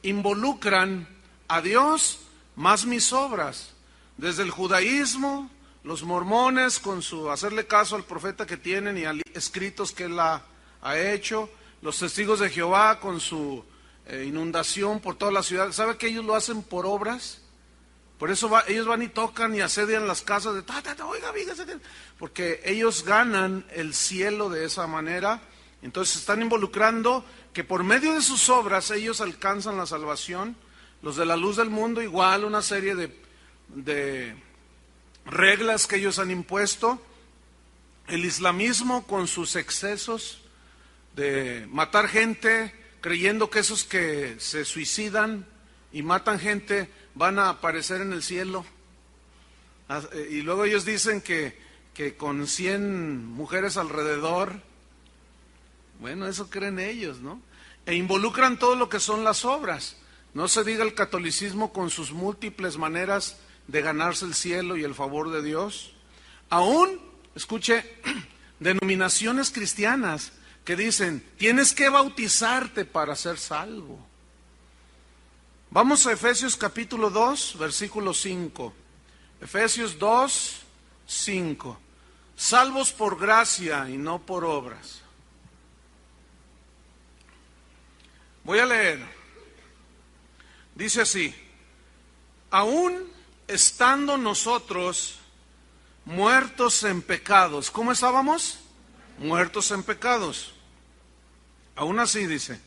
involucran a Dios más mis obras. Desde el judaísmo, los mormones con su hacerle caso al profeta que tienen y a escritos que él ha hecho, los testigos de Jehová con su inundación por toda la ciudad. ¿Sabe que ellos lo hacen por obras? Por eso ellos van y tocan y asedian las casas de oiga, porque ellos ganan el cielo de esa manera. Entonces se están involucrando que por medio de sus obras ellos alcanzan la salvación. Los de la luz del mundo igual, una serie de reglas que ellos han impuesto. El islamismo con sus excesos de matar gente, creyendo que esos que se suicidan y matan gente van a aparecer en el cielo. Y luego ellos dicen que con 100 mujeres alrededor, bueno, eso creen ellos, ¿no? E involucran todo lo que son las obras. No se diga el catolicismo con sus múltiples maneras de ganarse el cielo y el favor de Dios. Aún, escuche, denominaciones cristianas que dicen, tienes que bautizarte para ser salvo. Vamos a Efesios capítulo 2, versículo 5. Efesios 2, 5. Salvos por gracia y no por obras. Voy a leer. Dice así: aún estando nosotros muertos en pecados. ¿Cómo estábamos? Muertos en pecados. Aún así dice,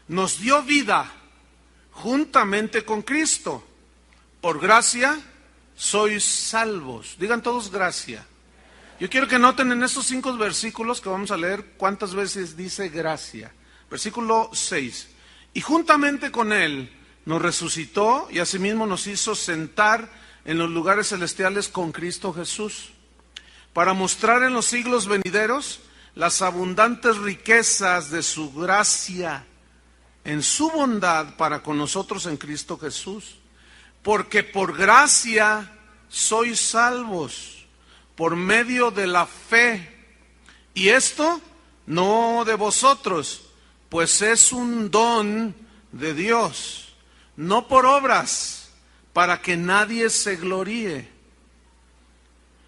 nos dio vida juntamente con Cristo. Por gracia sois salvos. Digan todos gracia. Yo quiero que noten en estos 5 versículos que vamos a leer cuántas veces dice gracia. Versículo 6. Y juntamente con Él nos resucitó y asimismo nos hizo sentar en los lugares celestiales con Cristo Jesús, para mostrar en los siglos venideros las abundantes riquezas de su gracia en su bondad para con nosotros en Cristo Jesús. Porque por gracia sois salvos, por medio de la fe. Y esto no de vosotros, pues es un don de Dios, no por obras, para que nadie se gloríe.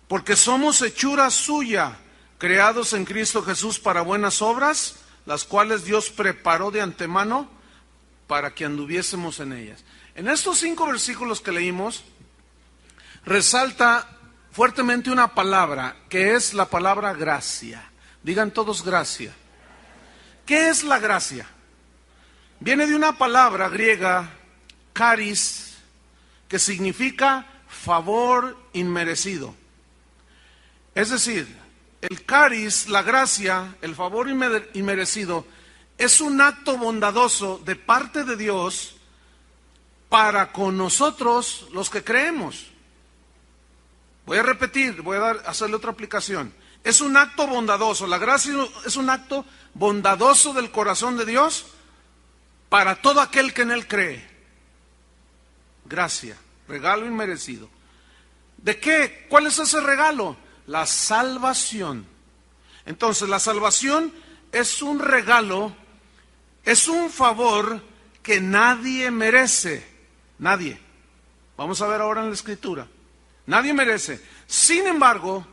Porque somos hechura suya, creados en Cristo Jesús para buenas obras, las cuales Dios preparó de antemano para que anduviésemos en ellas. En estos 5 versículos que leímos, resalta fuertemente una palabra, que es la palabra gracia. Digan todos gracia. ¿Qué es la gracia? Viene de una palabra griega, charis, que significa favor inmerecido. Es decir, el charis, la gracia, el favor inmerecido, es un acto bondadoso de parte de Dios para con nosotros los que creemos. Voy a repetir, hacerle otra aplicación. Es un acto bondadoso, la gracia es un acto bondadoso del corazón de Dios para todo aquel que en Él cree. Gracia, regalo inmerecido. ¿De qué? ¿Cuál es ese regalo? La salvación. Entonces, la salvación es un regalo, es un favor que nadie merece. Nadie. Vamos a ver ahora en la Escritura. Nadie merece. Sin embargo,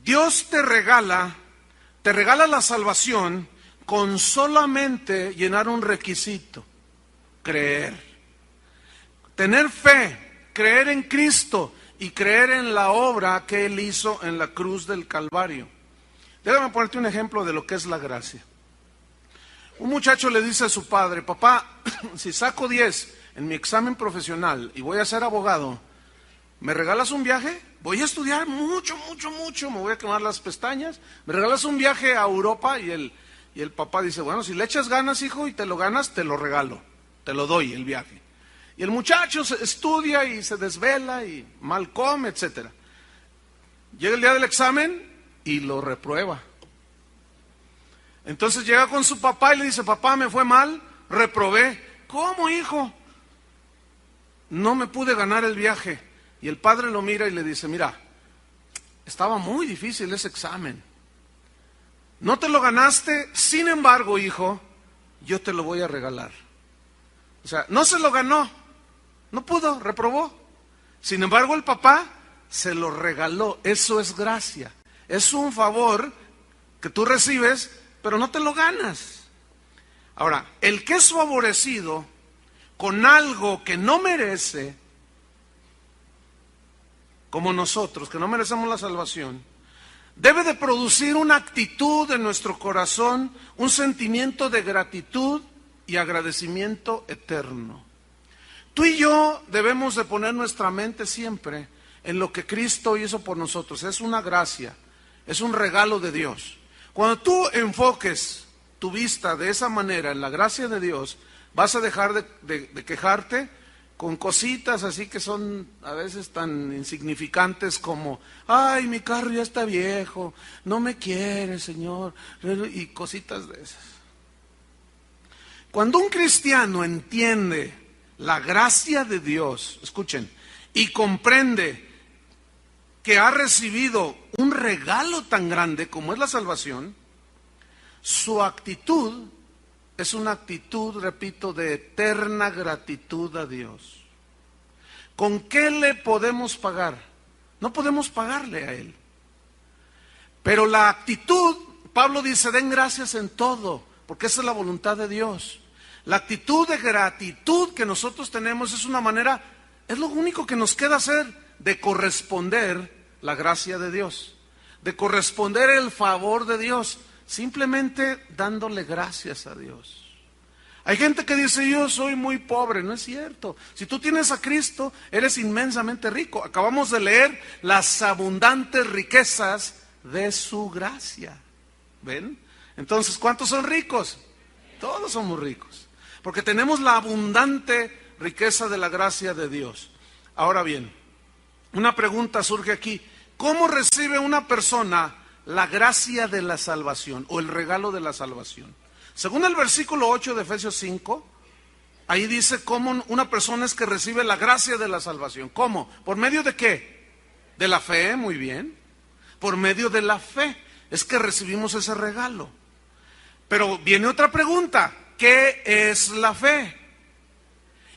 Dios te regala la salvación con solamente llenar un requisito: creer. Tener fe, creer en Cristo y creer en la obra que Él hizo en la cruz del Calvario. Déjame ponerte un ejemplo de lo que es la gracia. Un muchacho le dice a su padre: papá, si saco 10 en mi examen profesional y voy a ser abogado, ¿me regalas un viaje? Voy a estudiar mucho, me voy a quemar las pestañas. ¿Me regalas un viaje a Europa? Y el papá dice: bueno, si le echas ganas, hijo, y te lo ganas, te lo regalo, te lo doy el viaje. Y el muchacho estudia y se desvela y mal come, etc. Llega el día del examen y lo reprueba. Entonces llega con su papá y le dice: papá, me fue mal, reprobé. ¿Cómo, hijo? No me pude ganar el viaje. Y el padre lo mira y le dice: mira, estaba muy difícil ese examen. No te lo ganaste, sin embargo, hijo, yo te lo voy a regalar. O sea, no se lo ganó, no pudo, reprobó. Sin embargo, el papá se lo regaló. Eso es gracia. Es un favor que tú recibes, pero no te lo ganas. Ahora, el que es favorecido con algo que no merece, como nosotros, que no merecemos la salvación, debe de producir una actitud en nuestro corazón, un sentimiento de gratitud y agradecimiento eterno. Tú y yo debemos de poner nuestra mente siempre en lo que Cristo hizo por nosotros. Es una gracia, es un regalo de Dios. Cuando tú enfoques tu vista de esa manera en la gracia de Dios, vas a dejar de quejarte con cositas así que son a veces tan insignificantes como: ay, mi carro ya está viejo, no me quiere, Señor, y cositas de esas. Cuando un cristiano entiende la gracia de Dios, escuchen, y comprende que ha recibido un regalo tan grande como es la salvación, su actitud es una actitud, repito, de eterna gratitud a Dios. ¿Con qué le podemos pagar? No podemos pagarle a Él. Pero la actitud, Pablo dice, den gracias en todo, porque esa es la voluntad de Dios. La actitud de gratitud que nosotros tenemos es una manera, es lo único que nos queda hacer, de corresponder la gracia de Dios, de corresponder el favor de Dios, simplemente dándole gracias a Dios. Hay gente que dice: yo soy muy pobre. No es cierto. Si tú tienes a Cristo, eres inmensamente rico. Acabamos de leer las abundantes riquezas de su gracia. ¿Ven? Entonces, ¿cuántos son ricos? Todos somos ricos, porque tenemos la abundante riqueza de la gracia de Dios. Ahora bien, una pregunta surge aquí: ¿cómo recibe una persona la gracia de la salvación o el regalo de la salvación? Según el versículo 8 de Efesios 5, ahí dice cómo una persona es que recibe la gracia de la salvación. ¿Cómo? ¿Por medio de qué? De la fe, muy bien. Por medio de la fe es que recibimos ese regalo. Pero viene otra pregunta: ¿qué es la fe?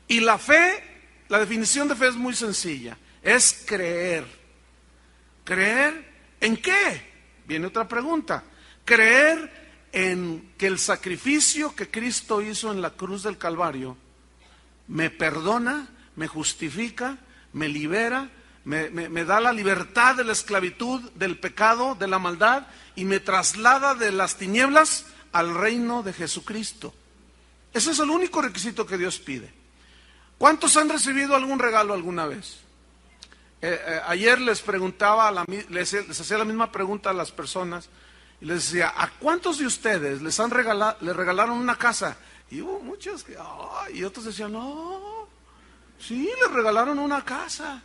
Y la fe, la definición de fe es muy sencilla, es creer. ¿Creer en qué? Viene otra pregunta. Creer en que el sacrificio que Cristo hizo en la cruz del Calvario me perdona, me justifica, me libera, me da la libertad de la esclavitud, del pecado, de la maldad, y me traslada de las tinieblas al reino de Jesucristo. Ese es el único requisito que Dios pide. ¿Cuántos han recibido algún regalo alguna vez? Ayer les preguntaba, les hacía la misma pregunta a las personas, y les decía: ¿a cuántos de ustedes les regalaron una casa? Y hubo muchos que, y otros decían: no, sí, les regalaron una casa.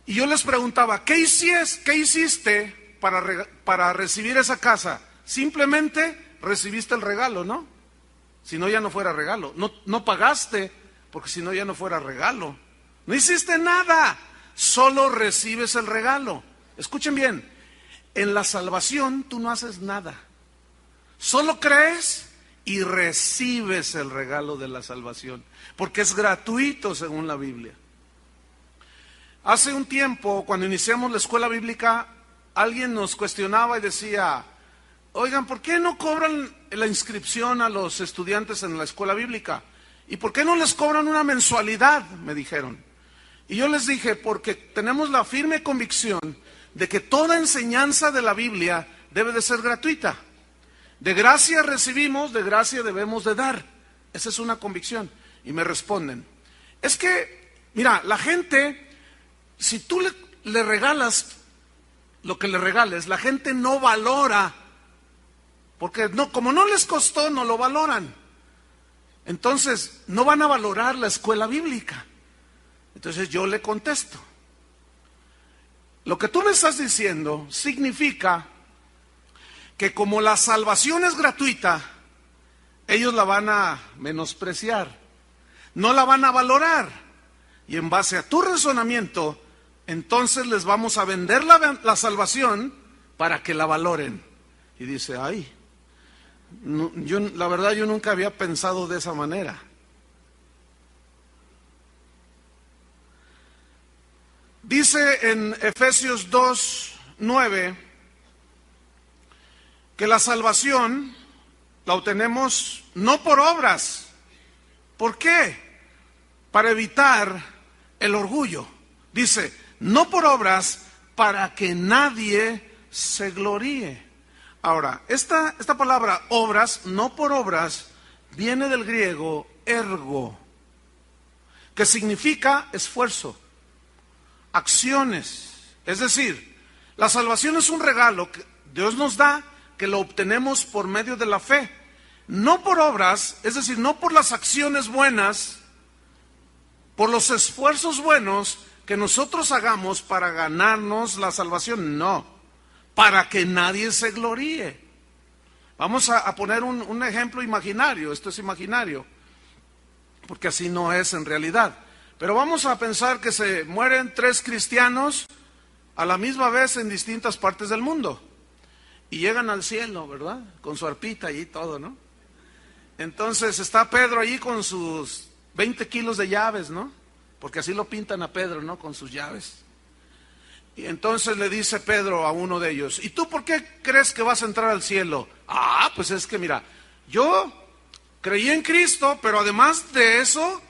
Y yo les preguntaba: ¿qué hiciste para recibir esa casa? Simplemente recibiste el regalo, ¿no? Si no, ya no fuera regalo. No pagaste, porque si no, ya no fuera regalo. No hiciste nada, solo recibes el regalo. Escuchen bien. En la salvación tú no haces nada, solo crees y recibes el regalo de la salvación, porque es gratuito según la Biblia. Hace un tiempo, cuando iniciamos la escuela bíblica, alguien nos cuestionaba y decía: oigan, ¿por qué no cobran la inscripción a los estudiantes en la escuela bíblica? ¿Y por qué no les cobran una mensualidad?, me dijeron. Y yo les dije: porque tenemos la firme convicción de que toda enseñanza de la Biblia debe de ser gratuita. De gracia recibimos, de gracia debemos de dar. Esa es una convicción. Y me responden: es que, mira, la gente, si tú le regalas lo que le regales, la gente no valora, porque como no les costó, no lo valoran. Entonces, no van a valorar la escuela bíblica. Entonces yo le contesto: lo que tú me estás diciendo significa que como la salvación es gratuita, ellos la van a menospreciar, no la van a valorar. Y en base a tu razonamiento, entonces les vamos a vender la salvación para que la valoren. Y dice: la verdad yo nunca había pensado de esa manera. Dice en Efesios 2:9 que la salvación la obtenemos no por obras. ¿Por qué? Para evitar el orgullo. Dice, no por obras, para que nadie se gloríe. Ahora, esta palabra obras, no por obras, viene del griego ergo, que significa esfuerzo, acciones. Es decir, la salvación es un regalo que Dios nos da, que lo obtenemos por medio de la fe. No por obras, es decir, no por las acciones buenas, por los esfuerzos buenos que nosotros hagamos para ganarnos la salvación, no, para que nadie se gloríe. Vamos a poner un ejemplo imaginario, esto es imaginario, porque así no es en realidad. Pero vamos a pensar que se mueren 3 cristianos a la misma vez en distintas partes del mundo. Y llegan al cielo, ¿verdad? Con su arpita y todo, ¿no? Entonces está Pedro allí con sus 20 kilos de llaves, ¿no? Porque así lo pintan a Pedro, ¿no? Con sus llaves. Y entonces le dice Pedro a uno de ellos, ¿y tú por qué crees que vas a entrar al cielo? Ah, pues es que mira, yo creí en Cristo, pero además de eso,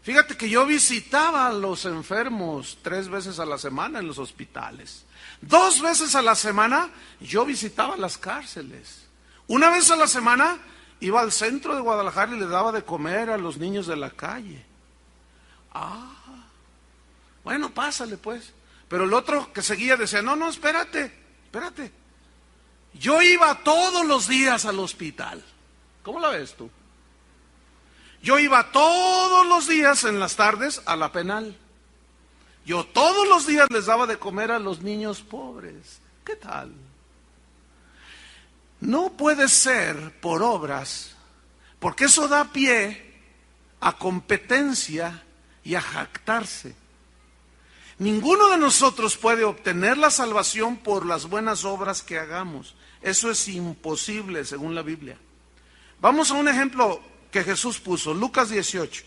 fíjate que yo visitaba a los enfermos 3 veces a la semana en los hospitales. 2 veces a la semana yo visitaba las cárceles. 1 vez a la semana iba al centro de Guadalajara y le daba de comer a los niños de la calle. Ah, bueno, pásale pues. Pero el otro que seguía decía, no, espérate. Yo iba todos los días al hospital. ¿Cómo la ves tú? Yo iba todos los días en las tardes a la penal. Yo todos los días les daba de comer a los niños pobres. ¿Qué tal? No puede ser por obras, porque eso da pie a competencia y a jactarse. Ninguno de nosotros puede obtener la salvación por las buenas obras que hagamos. Eso es imposible según la Biblia. Vamos a un ejemplo que Jesús puso, Lucas 18.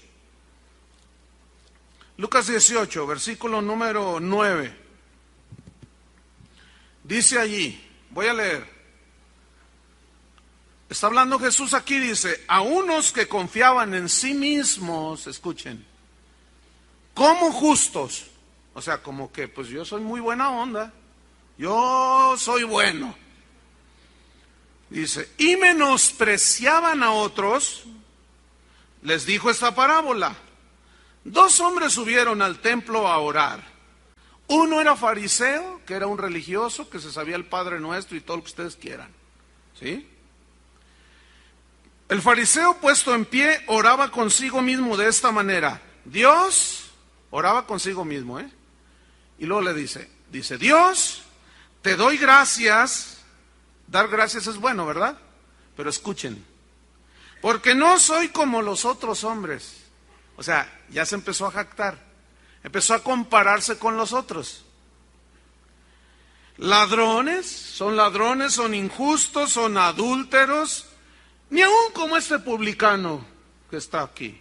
Lucas 18, versículo número 9. Dice allí, voy a leer. Está hablando Jesús aquí, dice, a unos que confiaban en sí mismos, escuchen, como justos, o sea, como que pues yo soy muy buena onda, yo soy bueno. Dice, y menospreciaban a otros, les dijo esta parábola. 2 hombres subieron al templo a orar. Uno era fariseo, que era un religioso, que se sabía el Padre Nuestro y todo lo que ustedes quieran. ¿Sí? El fariseo puesto en pie oraba consigo mismo de esta manera. Dios, oraba consigo mismo, y luego le dice, Dios, te doy gracias. Dar gracias es bueno, ¿verdad? Pero escuchen, porque no soy como los otros hombres. O sea, ya se empezó a jactar, empezó a compararse con los otros. Ladrones, son injustos, son adúlteros, ni aun como este publicano que está aquí.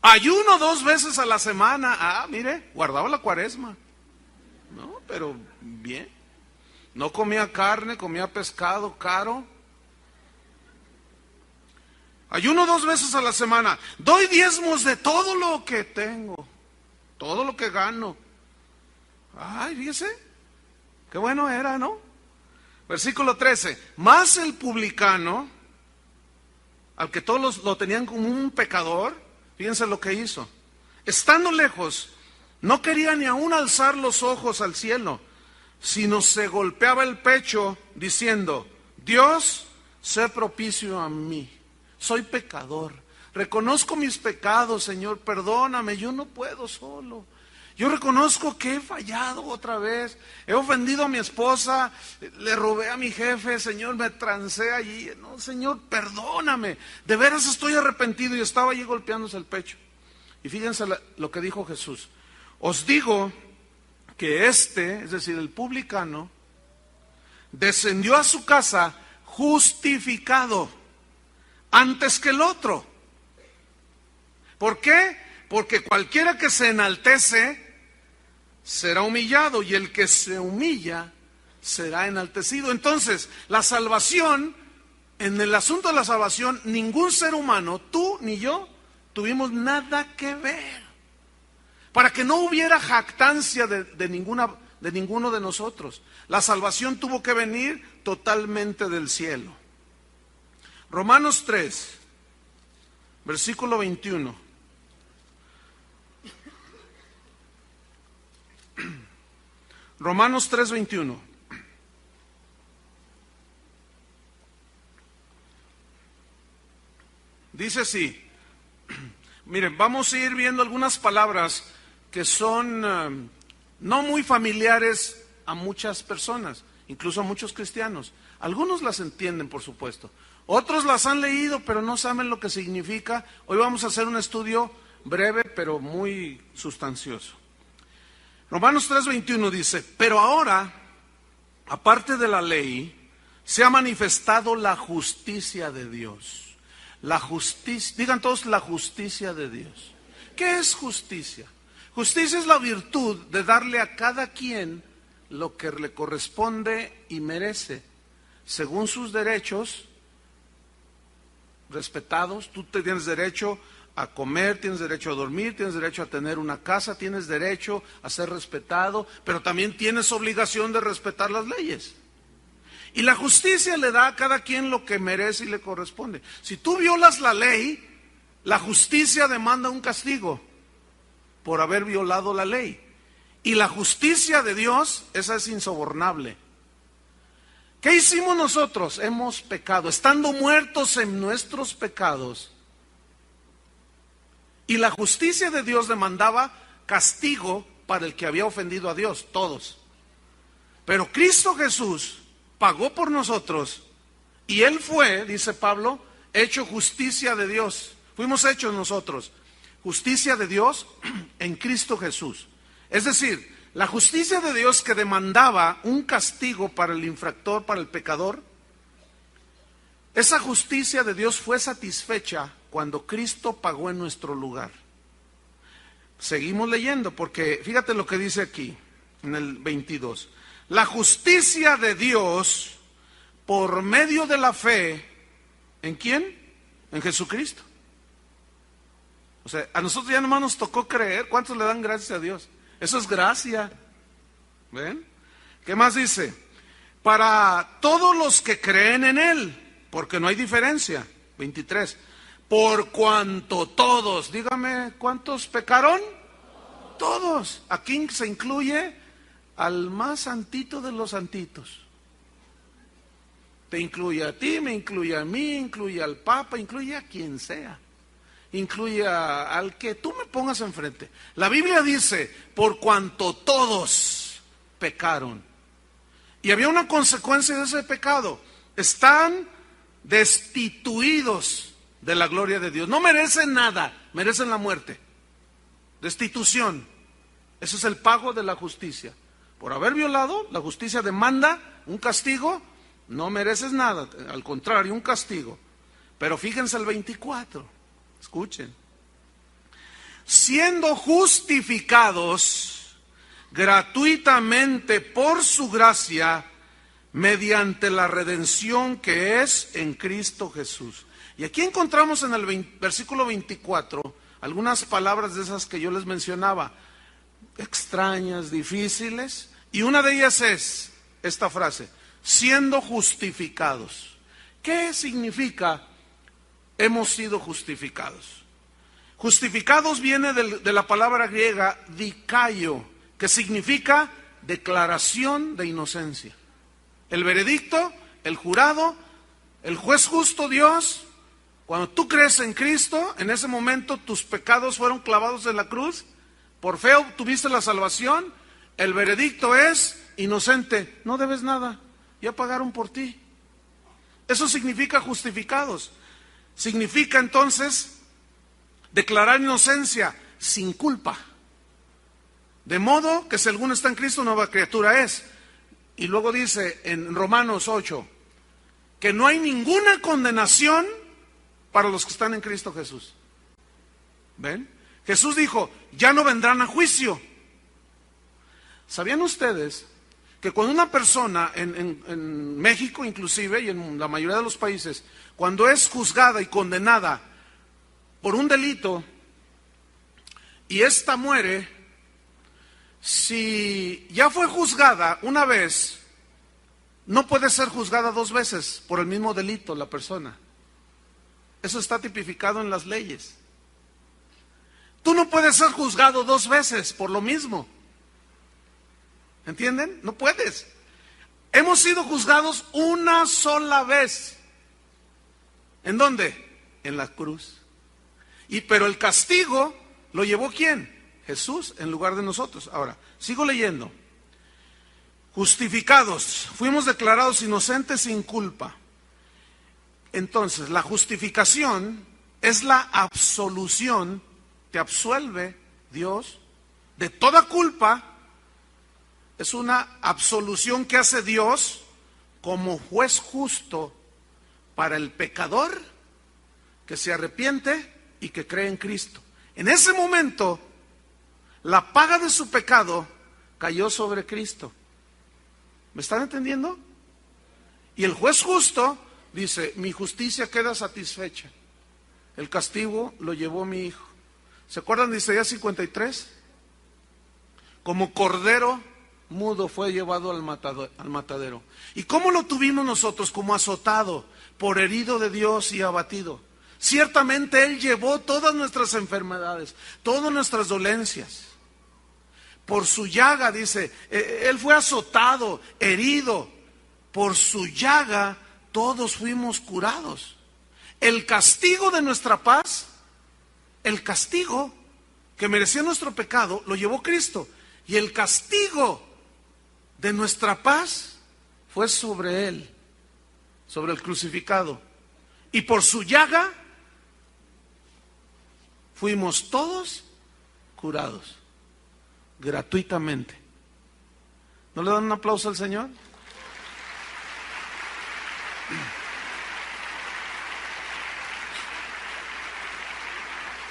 Ayuno 2 veces a la semana. Ah, mire, guardaba la cuaresma. No, pero bien. No comía carne, comía pescado caro. Ayuno 2 veces a la semana. Doy diezmos de todo lo que tengo, todo lo que gano. Ay, fíjese, qué bueno era, ¿no? Versículo 13. Más el publicano, al que todos lo tenían como un pecador, fíjense lo que hizo. Estando lejos, no quería ni aún alzar los ojos al cielo, sino se golpeaba el pecho diciendo, Dios, sé propicio a mí. Soy pecador, reconozco mis pecados, Señor, perdóname, yo no puedo solo. Yo reconozco que he fallado otra vez, he ofendido a mi esposa, le robé a mi jefe, Señor, me trancé allí. No, Señor, perdóname, de veras estoy arrepentido, y estaba allí golpeándose el pecho. Y fíjense lo que dijo Jesús. Os digo que es decir, el publicano, descendió a su casa justificado antes que el otro. ¿Por qué? Porque cualquiera que se enaltece será humillado, y el que se humilla será enaltecido. Entonces, la salvación, en el asunto de la salvación, ningún ser humano, tú ni yo, tuvimos nada que ver. Para que no hubiera jactancia de ninguno de nosotros. La salvación tuvo que venir totalmente del cielo. Romanos 3, versículo 21. Romanos 3, 21. Dice así. Miren, vamos a ir viendo algunas palabras que son no muy familiares a muchas personas, incluso a muchos cristianos. Algunos las entienden, por supuesto. Otros las han leído, pero no saben lo que significa. Hoy vamos a hacer un estudio breve, pero muy sustancioso. Romanos 3:21 dice, pero ahora, aparte de la ley, se ha manifestado la justicia de Dios. La justicia, digan todos, la justicia de Dios. ¿Qué es justicia? Justicia es la virtud de darle a cada quien lo que le corresponde y merece, según sus derechos respetados. Tú tienes derecho a comer, tienes derecho a dormir, tienes derecho a tener una casa, tienes derecho a ser respetado, pero también tienes obligación de respetar las leyes. Y la justicia le da a cada quien lo que merece y le corresponde. Si tú violas la ley, la justicia demanda un castigo por haber violado la ley. Y la justicia de Dios, esa es insobornable. ¿Qué hicimos nosotros? Hemos pecado, estando muertos en nuestros pecados. Y la justicia de Dios demandaba castigo para el que había ofendido a Dios, todos. Pero Cristo Jesús pagó por nosotros, y Él fue, dice Pablo, hecho justicia de Dios. Fuimos hechos nosotros justicia de Dios en Cristo Jesús. Es decir, la justicia de Dios que demandaba un castigo para el infractor, para el pecador, esa justicia de Dios fue satisfecha cuando Cristo pagó en nuestro lugar. Seguimos leyendo, porque fíjate lo que dice aquí, en el 22. La justicia de Dios por medio de la fe, ¿en quién? En Jesucristo. O sea, a nosotros ya nomás nos tocó creer. ¿Cuántos le dan gracias a Dios? Eso es gracia. ¿Ven? ¿Qué más dice? Para todos los que creen en Él, porque no hay diferencia. 23. Por cuanto todos, dígame, ¿cuántos pecaron? Todos. Aquí se incluye al más santito de los santitos. Te incluye a ti, me incluye a mí, incluye al Papa, incluye a quien sea. Incluye al que tú me pongas enfrente. La Biblia dice, por cuanto todos pecaron. Y había una consecuencia de ese pecado. Están destituidos de la gloria de Dios. No merecen nada, merecen la muerte. Destitución. Ese es el pago de la justicia. Por haber violado, la justicia demanda un castigo. No mereces nada, al contrario, un castigo. Pero fíjense el 24. Escuchen. Siendo justificados gratuitamente por su gracia, mediante la redención que es en Cristo Jesús. Y aquí encontramos en el versículo 24 algunas palabras de esas que yo les mencionaba, extrañas, difíciles, y una de ellas es esta frase, siendo justificados. ¿Qué significa hemos sido justificados? Justificados viene de la palabra griega dikaio, que significa declaración de inocencia. El veredicto, el jurado, el juez justo Dios, cuando tú crees en Cristo, en ese momento tus pecados fueron clavados en la cruz, por fe obtuviste la salvación, el veredicto es inocente, no debes nada, ya pagaron por ti. Eso significa justificados. Significa entonces declarar inocencia sin culpa. De modo que si alguno está en Cristo, nueva criatura es. Y luego dice en Romanos 8, que no hay ninguna condenación para los que están en Cristo Jesús. ¿Ven? Jesús dijo, ya no vendrán a juicio. ¿Sabían ustedes que cuando una persona, en México inclusive, y en la mayoría de los países, cuando es juzgada y condenada por un delito, y ésta muere, si ya fue juzgada una vez, no puede ser juzgada dos veces por el mismo delito la persona? Eso está tipificado en las leyes. Tú no puedes ser juzgado dos veces por lo mismo. ¿Entienden? No puedes. Hemos sido juzgados una sola vez. ¿En dónde? En la cruz. Pero el castigo lo llevó ¿quién? Jesús en lugar de nosotros. Ahora, sigo leyendo. Justificados, fuimos declarados inocentes sin culpa. Entonces, la justificación es la absolución, te absuelve Dios de toda culpa. Es una absolución que hace Dios como juez justo para el pecador que se arrepiente y que cree en Cristo. En ese momento, la paga de su pecado cayó sobre Cristo. ¿Me están entendiendo? Y el juez justo dice, mi justicia queda satisfecha. El castigo lo llevó mi hijo. ¿Se acuerdan de Isaías 53? Como cordero mudo fue llevado al matadero. ¿Y cómo lo tuvimos nosotros? Como azotado, por herido de Dios y abatido. Ciertamente Él llevó todas nuestras enfermedades, todas nuestras dolencias. Por su llaga, dice, Él fue azotado, herido. Por su llaga todos fuimos curados. El castigo de nuestra paz, el castigo que merecía nuestro pecado, lo llevó Cristo. Y el castigo de nuestra paz fue sobre Él, sobre el crucificado. Y por su llaga fuimos todos curados, gratuitamente. ¿No le dan un aplauso al Señor?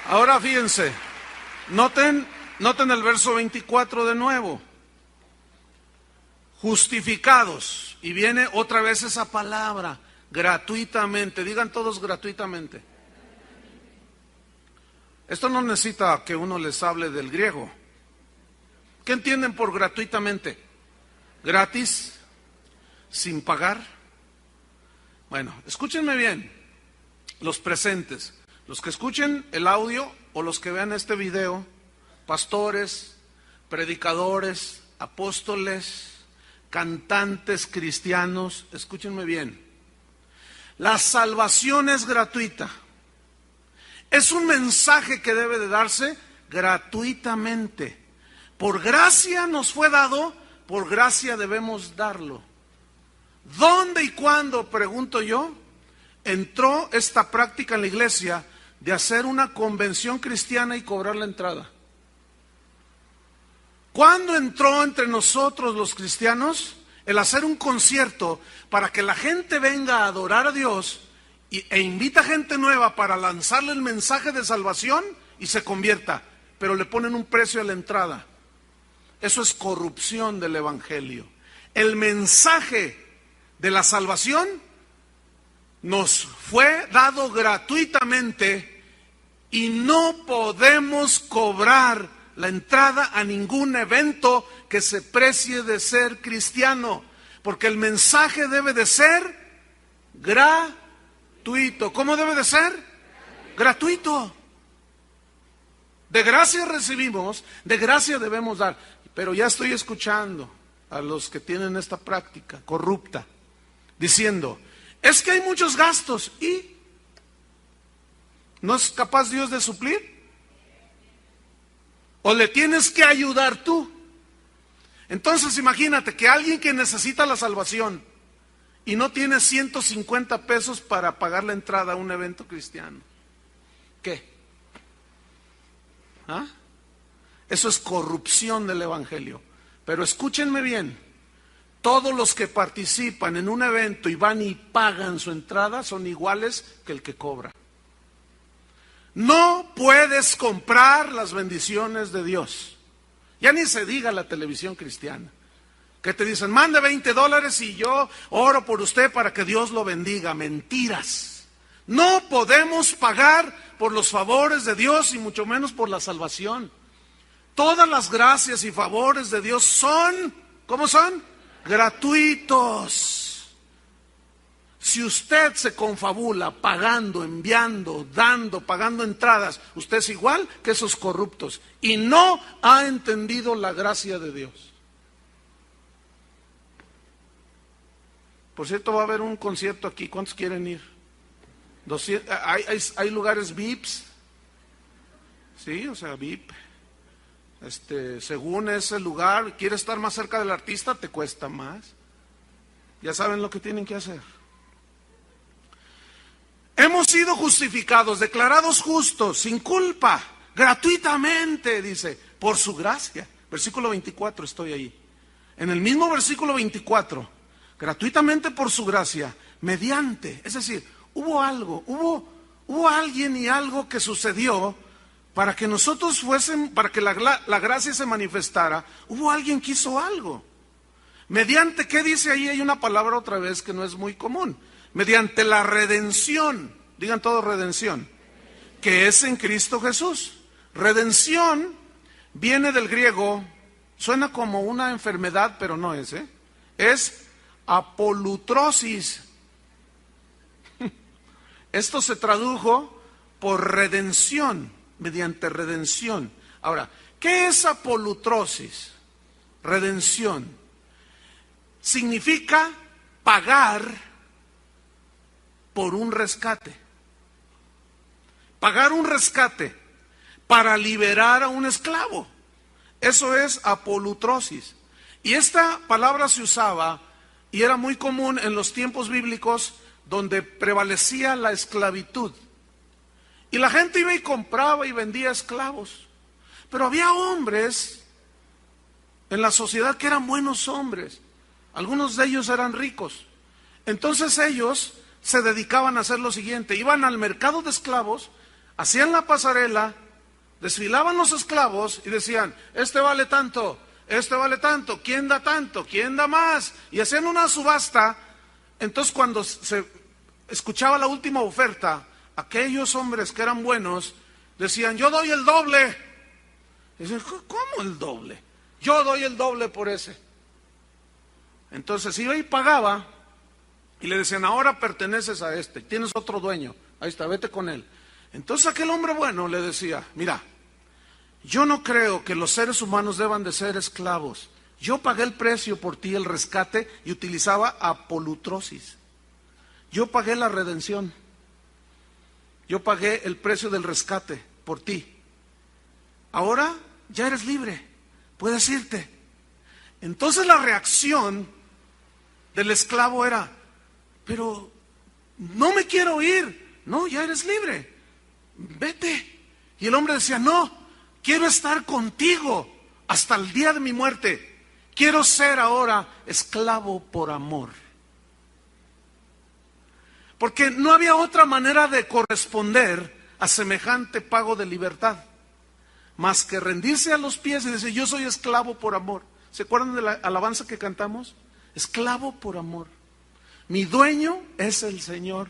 Ahora fíjense, noten el verso 24 de nuevo. Justificados, y viene otra vez esa palabra, gratuitamente. Digan todos gratuitamente. Esto no necesita que uno les hable del griego. ¿Qué entienden por gratuitamente? Gratis, sin pagar. Bueno, escúchenme bien, los presentes, los que escuchen el audio o los que vean este video, pastores, predicadores, apóstoles, cantantes cristianos, escúchenme bien. La salvación es gratuita. Es un mensaje que debe de darse gratuitamente. Por gracia nos fue dado, por gracia debemos darlo. ¿Dónde y cuándo, pregunto yo, entró esta práctica en la iglesia de hacer una convención cristiana y cobrar la entrada? ¿Cuándo entró entre nosotros los cristianos el hacer un concierto para que la gente venga a adorar a Dios e invita gente nueva para lanzarle el mensaje de salvación y se convierta, pero le ponen un precio a la entrada? Eso es corrupción del evangelio. El mensaje de la salvación nos fue dado gratuitamente y no podemos cobrar la entrada a ningún evento que se precie de ser cristiano, porque el mensaje debe de ser gratuito. ¿Cómo debe de ser? Gratuito. De gracia recibimos, de gracia debemos dar. Pero ya estoy escuchando a los que tienen esta práctica corrupta, diciendo, es que hay muchos gastos, ¿y no es capaz Dios de suplir? ¿O le tienes que ayudar tú? Entonces imagínate que alguien que necesita la salvación y no tiene 150 pesos para pagar la entrada a un evento cristiano. ¿Qué? ¿Ah? Eso es corrupción del evangelio. Pero escúchenme bien, todos los que participan en un evento y van y pagan su entrada son iguales que el que cobra. No puedes comprar las bendiciones de Dios. Ya ni se diga la televisión cristiana, que te dicen, mande $20 y yo oro por usted para que Dios lo bendiga. Mentiras. No podemos pagar por los favores de Dios y mucho menos por la salvación. Todas las gracias y favores de Dios son, ¿cómo son? Gratuitos. Si usted se confabula pagando, enviando, dando, pagando entradas, usted es igual que esos corruptos y no ha entendido la gracia de Dios. Por cierto, va a haber un concierto aquí. ¿Cuántos quieren ir? 200, hay lugares VIPs. Sí, o sea, VIP. Según ese lugar, quieres estar más cerca del artista, te cuesta más. Ya saben lo que tienen que hacer. Hemos sido justificados, declarados justos, sin culpa, gratuitamente, dice, por su gracia. Versículo 24, estoy ahí. En el mismo versículo 24, gratuitamente por su gracia, mediante, es decir, hubo algo, hubo alguien y algo que sucedió para que nosotros para que la gracia se manifestara. Hubo alguien que hizo algo. Mediante, ¿qué dice ahí? Hay una palabra otra vez que no es muy común. Mediante la redención, digan todos redención, que es en Cristo Jesús. Redención viene del griego, suena como una enfermedad, pero no es, es apolutrosis. Esto se tradujo por redención, mediante redención. Ahora, ¿qué es apolutrosis? Redención. Significa pagar por un rescate. Pagar un rescate para liberar a un esclavo. Eso es apolutrosis. Y esta palabra se usaba y era muy común en los tiempos bíblicos donde prevalecía la esclavitud. Y la gente iba y compraba y vendía esclavos. Pero había hombres en la sociedad que eran buenos hombres. Algunos de ellos eran ricos. Entonces ellos se dedicaban a hacer lo siguiente: iban al mercado de esclavos, hacían la pasarela, desfilaban los esclavos y decían, este vale tanto, ¿quién da tanto? ¿Quién da más? Y hacían una subasta. Entonces cuando se escuchaba la última oferta, aquellos hombres que eran buenos decían, yo doy el doble. Y decían, ¿cómo el doble? Yo doy el doble por ese. Entonces iba y pagaba. Y le decían, ahora perteneces a este, tienes otro dueño, ahí está, vete con él. Entonces aquel hombre bueno le decía, mira, yo no creo que los seres humanos deban de ser esclavos. Yo pagué el precio por ti, el rescate, y utilizaba apolutrosis. Yo pagué la redención. Yo pagué el precio del rescate por ti. Ahora ya eres libre, puedes irte. Entonces la reacción del esclavo era, pero no me quiero ir. No, ya eres libre, vete. Y el hombre decía, no, quiero estar contigo hasta el día de mi muerte. Quiero ser ahora esclavo por amor. Porque no había otra manera de corresponder a semejante pago de libertad, más que rendirse a los pies y decir, yo soy esclavo por amor. ¿Se acuerdan de la alabanza que cantamos? Esclavo por amor. Mi dueño es el Señor.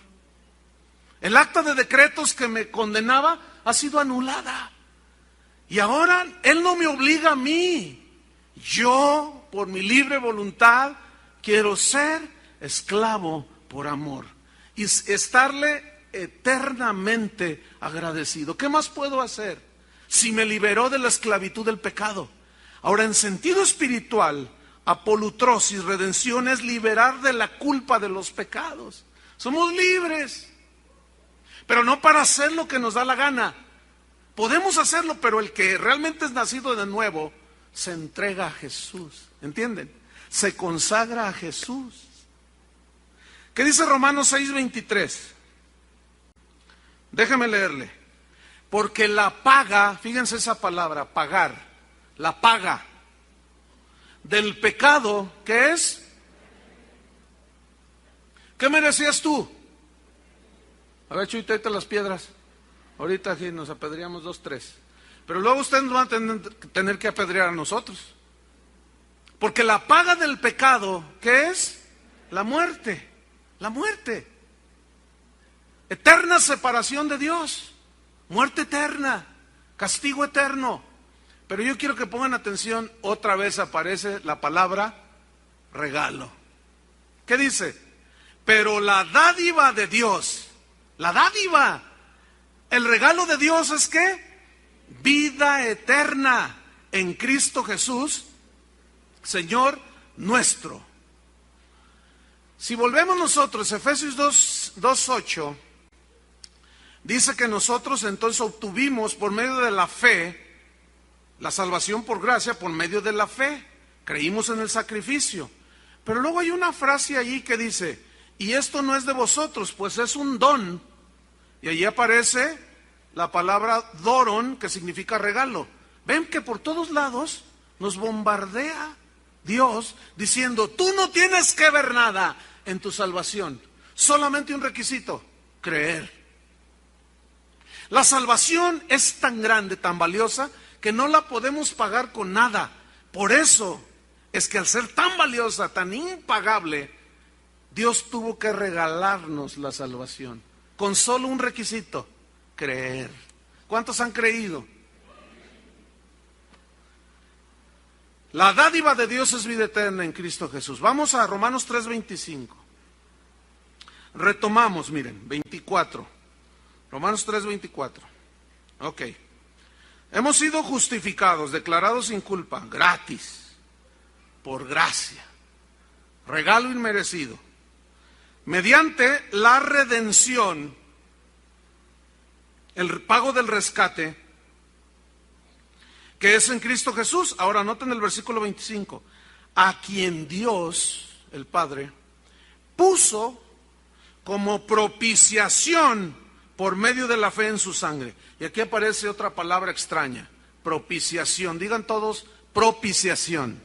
El acta de decretos que me condenaba ha sido anulada. Y ahora Él no me obliga a mí. Yo, por mi libre voluntad, quiero ser esclavo por amor. Y estarle eternamente agradecido. ¿Qué más puedo hacer si me liberó de la esclavitud del pecado? Ahora, en sentido espiritual, apolutrosis, redención, es liberar de la culpa de los pecados. Somos libres, pero no para hacer lo que nos da la gana. Podemos hacerlo, pero el que realmente es nacido de nuevo se entrega a Jesús. ¿Entienden? Se consagra a Jesús. ¿Qué dice Romanos 6:23? Déjeme leerle. Porque la paga, fíjense esa palabra, pagar, la paga del pecado, ¿qué es? ¿Qué merecías tú? A ver, Chuyito, ahí te las piedras. Ahorita aquí nos apedreamos 2, 3. Pero luego ustedes nos van a tener que apedrear a nosotros. Porque la paga del pecado, ¿qué es? La muerte. La muerte. Eterna separación de Dios. Muerte eterna. Castigo eterno. Pero yo quiero que pongan atención, otra vez aparece la palabra regalo. ¿Qué dice? Pero la dádiva de Dios, la dádiva, el regalo de Dios es ¿qué? Vida eterna en Cristo Jesús, Señor nuestro. Si volvemos nosotros, Efesios 2:8, dice que nosotros entonces obtuvimos por medio de la fe, la salvación por gracia por medio de la fe. Creímos en el sacrificio. Pero luego hay una frase allí que dice, y esto no es de vosotros, pues es un don. Y allí aparece la palabra doron, que significa regalo. Ven que por todos lados nos bombardea Dios diciendo, tú no tienes que ver nada en tu salvación. Solamente un requisito, creer. La salvación es tan grande, tan valiosa, que no la podemos pagar con nada. Por eso es que al ser tan valiosa, tan impagable, Dios tuvo que regalarnos la salvación. Con solo un requisito, creer. ¿Cuántos han creído? La dádiva de Dios es vida eterna en Cristo Jesús. Vamos a Romanos 3:25. Retomamos, miren, 24. Romanos 3:24. Ok. Hemos sido justificados, declarados sin culpa, gratis, por gracia, regalo inmerecido, mediante la redención, el pago del rescate, que es en Cristo Jesús. Ahora noten el versículo 25, a quien Dios, el Padre, puso como propiciación por medio de la fe en su sangre. Y aquí aparece otra palabra extraña, propiciación. Digan todos, propiciación.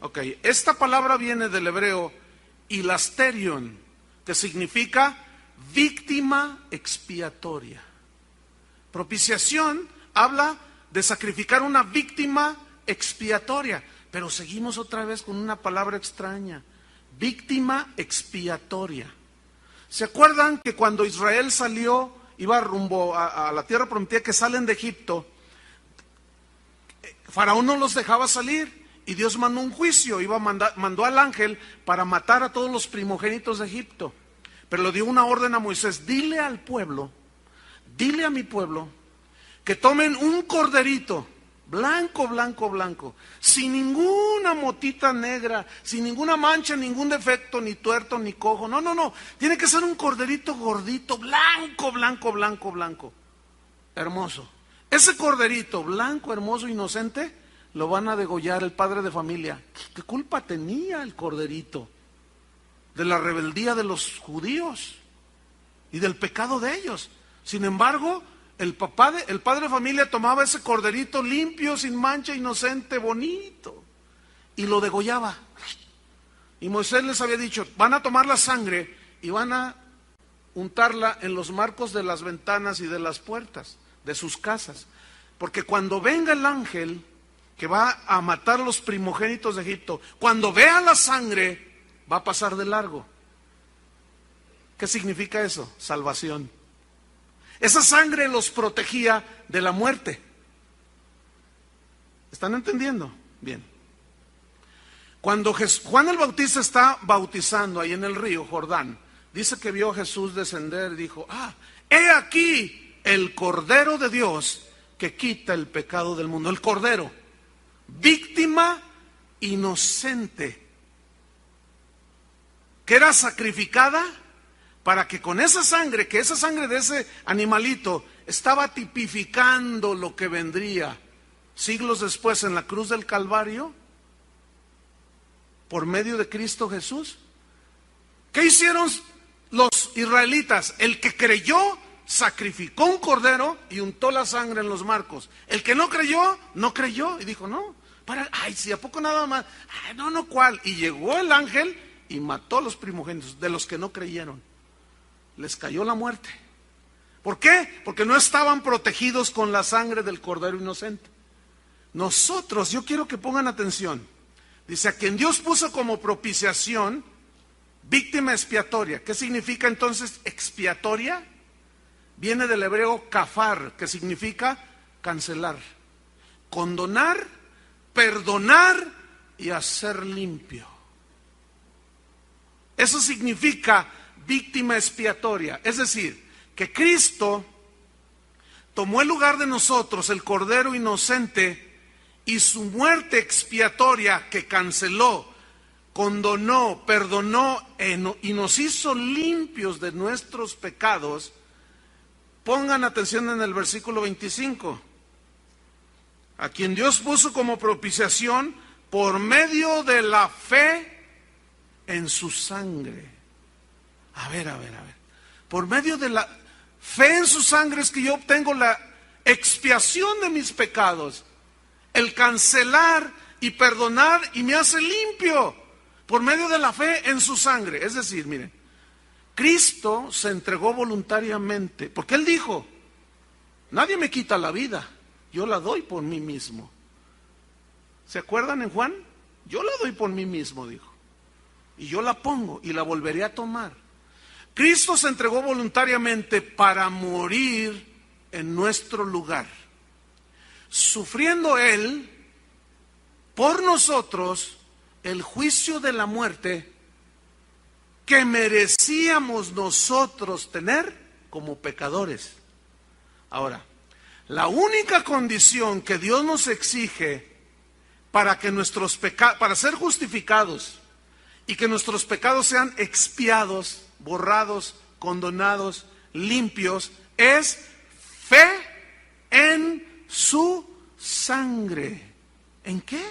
Ok, esta palabra viene del hebreo hilasterion, que significa víctima expiatoria. Propiciación habla de sacrificar una víctima expiatoria, pero seguimos otra vez con una palabra extraña, víctima expiatoria. ¿Se acuerdan que cuando Israel salió, iba rumbo a la tierra prometida, que salen de Egipto, Faraón no los dejaba salir y Dios mandó un juicio, mandó al ángel para matar a todos los primogénitos de Egipto, pero le dio una orden a Moisés, dile al pueblo, dile a mi pueblo que tomen un corderito blanco, blanco, blanco, sin ninguna motita negra, sin ninguna mancha, ningún defecto, ni tuerto, ni cojo. No, no, no. Tiene que ser un corderito gordito, blanco, blanco, blanco, blanco. Hermoso. Ese corderito blanco, hermoso, inocente, lo van a degollar el padre de familia. ¿Qué culpa tenía el corderito de la rebeldía de los judíos y del pecado de ellos? Sin embargo, el padre de familia tomaba ese corderito limpio, sin mancha, inocente, bonito, y lo degollaba. Y Moisés les había dicho, van a tomar la sangre y van a untarla en los marcos de las ventanas y de las puertas de sus casas. Porque cuando venga el ángel que va a matar a los primogénitos de Egipto, cuando vea la sangre, va a pasar de largo. ¿Qué significa eso? Salvación. Esa sangre los protegía de la muerte. ¿Están entendiendo? Bien. Cuando Juan el Bautista está bautizando ahí en el río Jordán, dice que vio a Jesús descender y dijo, he aquí el Cordero de Dios que quita el pecado del mundo. El Cordero, víctima inocente, que era sacrificada para que con esa sangre, que esa sangre de ese animalito estaba tipificando lo que vendría siglos después en la cruz del Calvario, por medio de Cristo Jesús. ¿Qué hicieron los israelitas? El que creyó, sacrificó un cordero y untó la sangre en los marcos. El que no creyó, no creyó y dijo, no, si a poco nada más, no, ¿cuál? Y llegó el ángel y mató a los primogénitos de los que no creyeron. Les cayó la muerte. ¿Por qué? Porque no estaban protegidos con la sangre del Cordero inocente. Nosotros, yo quiero que pongan atención, dice, a quien Dios puso como propiciación, víctima expiatoria. ¿Qué significa entonces expiatoria? Viene del hebreo kafar, que significa cancelar, condonar, perdonar y hacer limpio. Eso significa víctima expiatoria, es decir, que Cristo tomó el lugar de nosotros, el Cordero inocente, y su muerte expiatoria que canceló, condonó, perdonó y nos hizo limpios de nuestros pecados. Pongan atención en el versículo 25. A quien Dios puso como propiciación por medio de la fe en su sangre. A ver. Por medio de la fe en su sangre es que yo obtengo la expiación de mis pecados. El cancelar y perdonar y me hace limpio. Por medio de la fe en su sangre. Es decir, miren, Cristo se entregó voluntariamente. Porque Él dijo, nadie me quita la vida, yo la doy por mí mismo. ¿Se acuerdan en Juan? Yo la doy por mí mismo, dijo. Y yo la pongo y la volveré a tomar. Cristo se entregó voluntariamente para morir en nuestro lugar. Sufriendo Él por nosotros el juicio de la muerte que merecíamos nosotros tener como pecadores. Ahora, la única condición que Dios nos exige para que nuestros pecados, para ser justificados y que nuestros pecados sean expiados, borrados, condonados, limpios, es fe en su sangre. ¿En qué?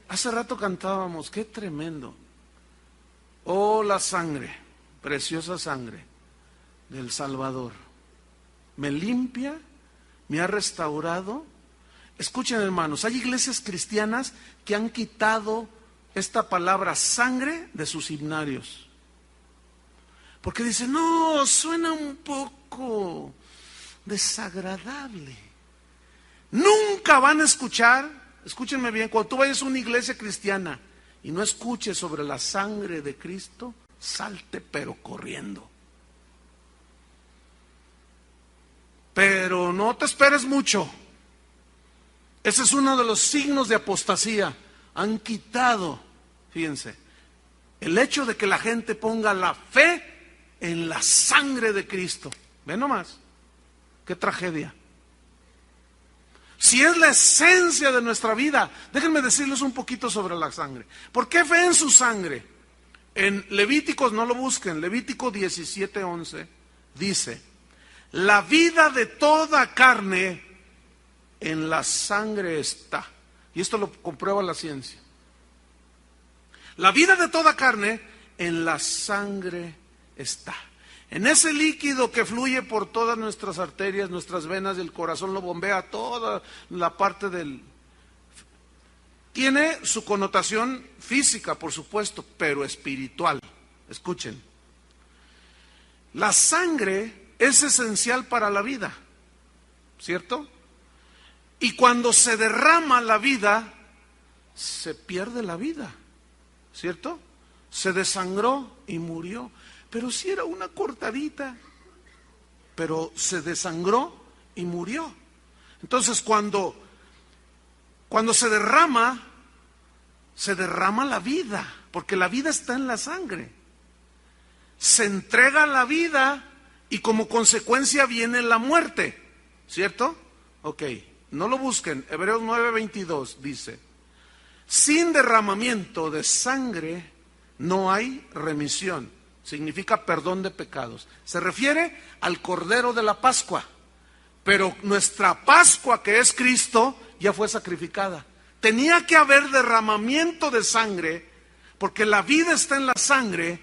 Hace rato cantábamos, qué tremendo. Oh, la sangre, preciosa sangre del Salvador. Me limpia, me ha restaurado. Escuchen, hermanos, hay iglesias cristianas que han quitado esta palabra sangre de sus himnarios. Porque dicen, no, suena un poco desagradable. Nunca van a escuchar, escúchenme bien, cuando tú vayas a una iglesia cristiana y no escuches sobre la sangre de Cristo, salte pero corriendo. Pero no te esperes mucho. Ese es uno de los signos de apostasía. Han quitado, fíjense, el hecho de que la gente ponga la fe en la sangre de Cristo. Ve nomás, qué tragedia. Si es la esencia de nuestra vida, déjenme decirles un poquito sobre la sangre. ¿Por qué fe en su sangre? En Levíticos, no lo busquen, Levítico 17:11 dice, la vida de toda carne en la sangre está. Y esto lo comprueba la ciencia. La vida de toda carne en la sangre está. En ese líquido que fluye por todas nuestras arterias, nuestras venas, el corazón lo bombea toda la parte del... Tiene su connotación física, por supuesto, pero espiritual. Escuchen. La sangre es esencial para la vida, ¿cierto? Y cuando se derrama la vida, se pierde la vida, ¿cierto? Se desangró y murió. Pero si era una cortadita, pero se desangró y murió. Entonces cuando se derrama la vida, porque la vida está en la sangre. Se entrega la vida y como consecuencia viene la muerte, ¿cierto? Ok, no lo busquen. Hebreos 9:22 dice, sin derramamiento de sangre no hay remisión. Significa perdón de pecados. Se refiere al Cordero de la Pascua. Pero nuestra Pascua, que es Cristo, ya fue sacrificada. Tenía que haber derramamiento de sangre, porque la vida está en la sangre.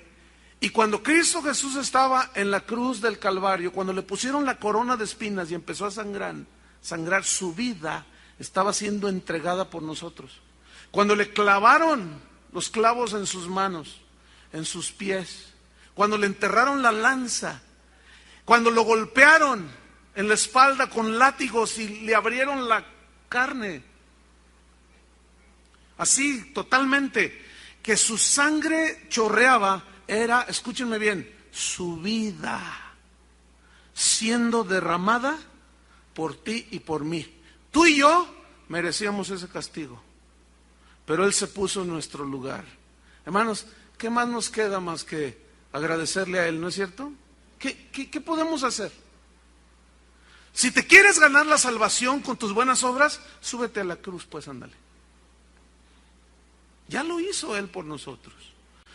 Y cuando Cristo Jesús estaba en la cruz del Calvario, cuando le pusieron la corona de espinas y empezó a sangrar, su vida estaba siendo entregada por nosotros. Cuando le clavaron los clavos en sus manos, en sus pies, cuando le enterraron la lanza, Cuando lo golpearon en la espalda con látigos y le abrieron la carne. Así, totalmente. Que su sangre chorreaba era, escúchenme bien, su vida siendo derramada por ti y por mí. Tú y yo merecíamos ese castigo, pero Él se puso en nuestro lugar. Hermanos, ¿qué más nos queda más que agradecerle a Él, no es cierto? ¿Qué podemos hacer? Si te quieres ganar la salvación con tus buenas obras, súbete a la cruz, pues ándale. Ya lo hizo Él por nosotros.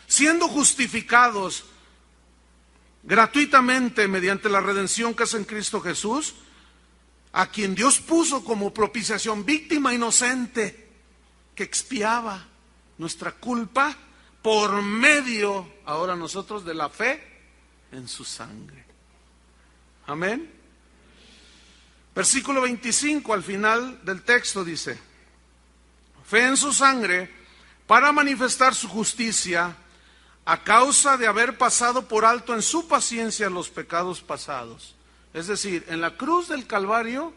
Siendo justificados gratuitamente mediante la redención que es en Cristo Jesús, a quien Dios puso como propiciación, víctima inocente que expiaba nuestra culpa por medio, ahora nosotros, de la fe en su sangre. Amén. Versículo 25 al final del texto dice: fe en su sangre para manifestar su justicia a causa de haber pasado por alto en su paciencia los pecados pasados. Es decir, en la cruz del Calvario,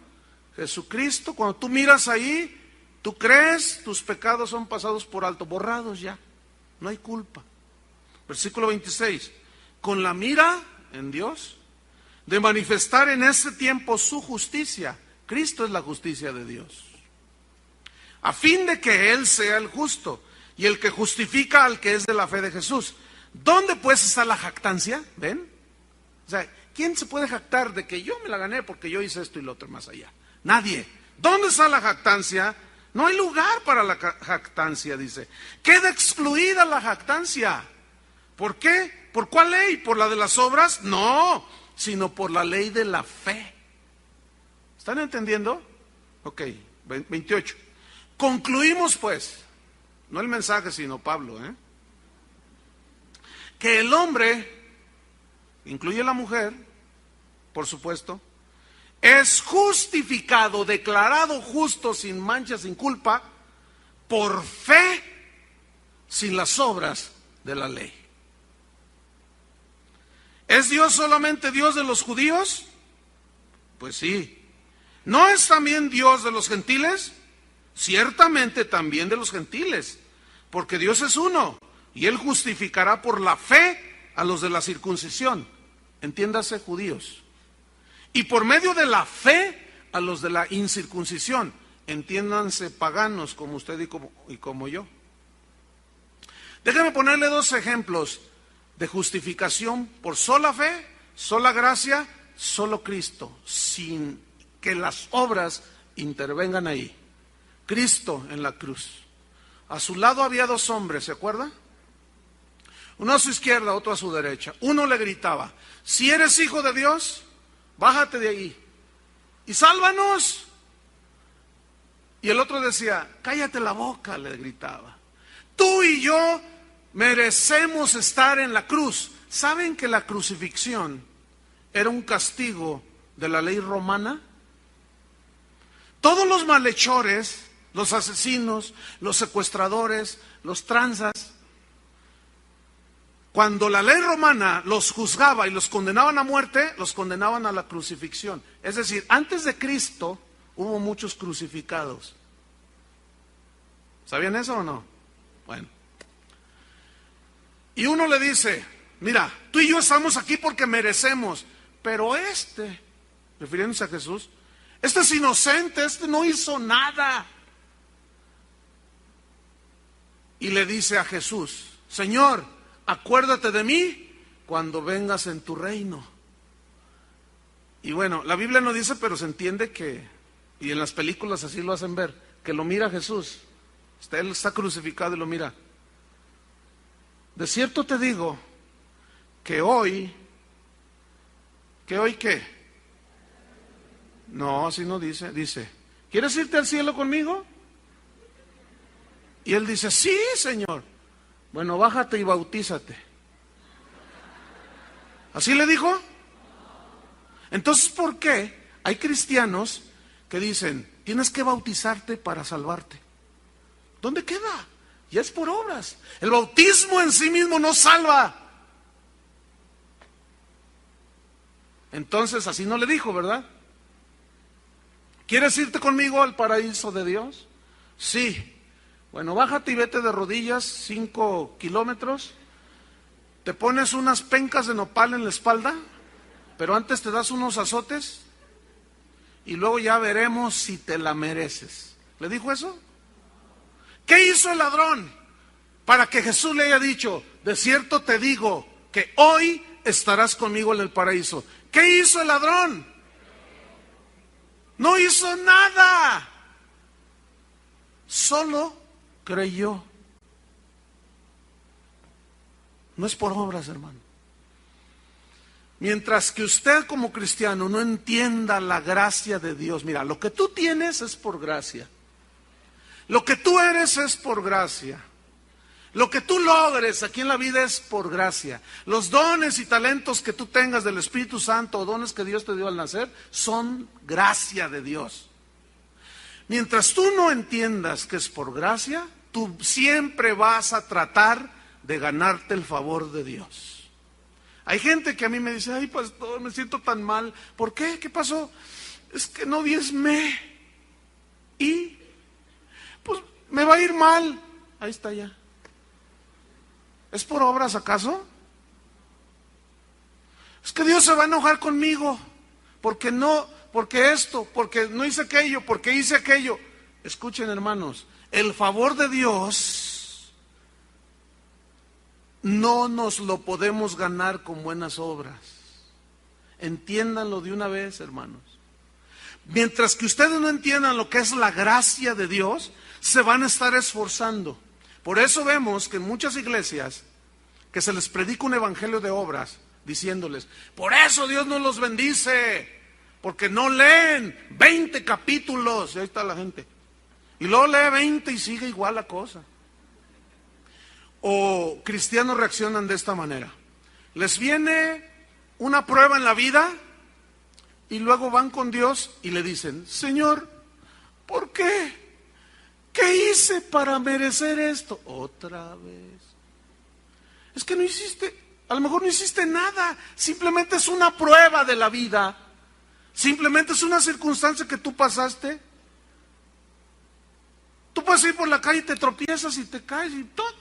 Jesucristo, cuando tú miras ahí, tú crees, tus pecados son pasados por alto, borrados ya, no hay culpa. Versículo 26, con la mira en Dios, de manifestar en ese tiempo su justicia. Cristo es la justicia de Dios, a fin de que Él sea el justo y el que justifica al que es de la fe de Jesús. ¿Dónde pues está la jactancia? ¿Ven? O sea, ¿quién se puede jactar de que yo me la gané porque yo hice esto y lo otro más allá? Nadie. ¿Dónde está la jactancia? No hay lugar para la jactancia, dice. Queda excluida la jactancia. ¿Por qué? ¿Por cuál ley? ¿Por la de las obras? No, sino por la ley de la fe. ¿Están entendiendo? Ok, 28. Concluimos pues, no el mensaje sino Pablo, que el hombre, incluye la mujer, por supuesto, es justificado, declarado justo, sin mancha, sin culpa, por fe, sin las obras de la ley. ¿Es Dios solamente Dios de los judíos? Pues sí. ¿No es también Dios de los gentiles? Ciertamente también de los gentiles, porque Dios es uno, y Él justificará por la fe a los de la circuncisión, entiéndase judíos, y por medio de la fe a los de la incircuncisión, entiéndanse paganos como usted y como yo. Déjeme ponerle dos ejemplos de justificación por sola fe, sola gracia, solo Cristo, sin que las obras intervengan ahí. Cristo en la cruz. A su lado había dos hombres, ¿se acuerda? Uno a su izquierda, otro a su derecha. Uno le gritaba: si eres hijo de Dios, bájate de ahí y sálvanos. Y el otro decía: cállate la boca, le gritaba. Tú y yo merecemos estar en la cruz. ¿Saben que la crucifixión era un castigo de la ley romana? Todos los malhechores, los asesinos, los secuestradores, los tranzas, cuando la ley romana los juzgaba y los condenaban a muerte, los condenaban a la crucifixión. Es decir, antes de Cristo hubo muchos crucificados. ¿Sabían eso o no? Bueno. Y uno le dice: mira, tú y yo estamos aquí porque merecemos, pero refiriéndose a Jesús, este es inocente, este no hizo nada. Y le dice a Jesús: Señor, acuérdate de mí cuando vengas en tu reino. Y bueno, la Biblia no dice, pero se entiende que, y en las películas así lo hacen ver, que lo mira Jesús. Él está crucificado y lo mira. De cierto te digo que hoy ¿qué? No, así no dice. Dice: ¿quieres irte al cielo conmigo? Y él dice: sí, Señor. Bueno, bájate y bautízate. ¿Así le dijo? Entonces, ¿por qué hay cristianos que dicen: tienes que bautizarte para salvarte? ¿Dónde queda? Ya es por obras. El bautismo en sí mismo no salva. Entonces así no le dijo, ¿verdad? ¿Quieres irte conmigo al paraíso de Dios? Sí. Bueno, bájate y vete de rodillas 5 kilómetros. Te pones unas pencas de nopal en la espalda, pero antes te das unos azotes y luego ya veremos si te la mereces. ¿Le dijo eso? ¿Qué hizo el ladrón para que Jesús le haya dicho, de cierto te digo que hoy estarás conmigo en el paraíso? ¿Qué hizo el ladrón? No hizo nada, solo creyó. No es por obras, hermano. Mientras que usted como cristiano no entienda la gracia de Dios, mira, lo que tú tienes es por gracia. Lo que tú eres es por gracia. Lo que tú logres aquí en la vida es por gracia. Los dones y talentos que tú tengas del Espíritu Santo o dones que Dios te dio al nacer son gracia de Dios. Mientras tú no entiendas que es por gracia, tú siempre vas a tratar de ganarte el favor de Dios. Hay gente que a mí me dice, ay pastor, me siento tan mal. ¿Por qué? ¿Qué pasó? Es que no diezmé. Y pues me va a ir mal. Ahí está ya. ¿Es por obras acaso? Es que Dios se va a enojar conmigo. Porque no, porque esto, porque no hice aquello, porque hice aquello. Escuchen, hermanos, el favor de Dios no nos lo podemos ganar con buenas obras. Entiéndanlo de una vez, hermanos. Mientras que ustedes no entiendan lo que es la gracia de Dios, se van a estar esforzando. Por eso vemos que en muchas iglesias que se les predica un evangelio de obras, diciéndoles, por eso Dios no los bendice, porque no leen 20 capítulos, y ahí está la gente. Y luego lee 20 y sigue igual la cosa. O cristianos reaccionan de esta manera. Les viene una prueba en la vida y luego van con Dios y le dicen, Señor, ¿por qué? ¿Qué hice para merecer esto? Otra vez. Es que no hiciste, a lo mejor no hiciste nada, simplemente es una prueba de la vida, simplemente es una circunstancia que tú pasaste. Tú puedes ir por la calle y te tropiezas y te caes y todo.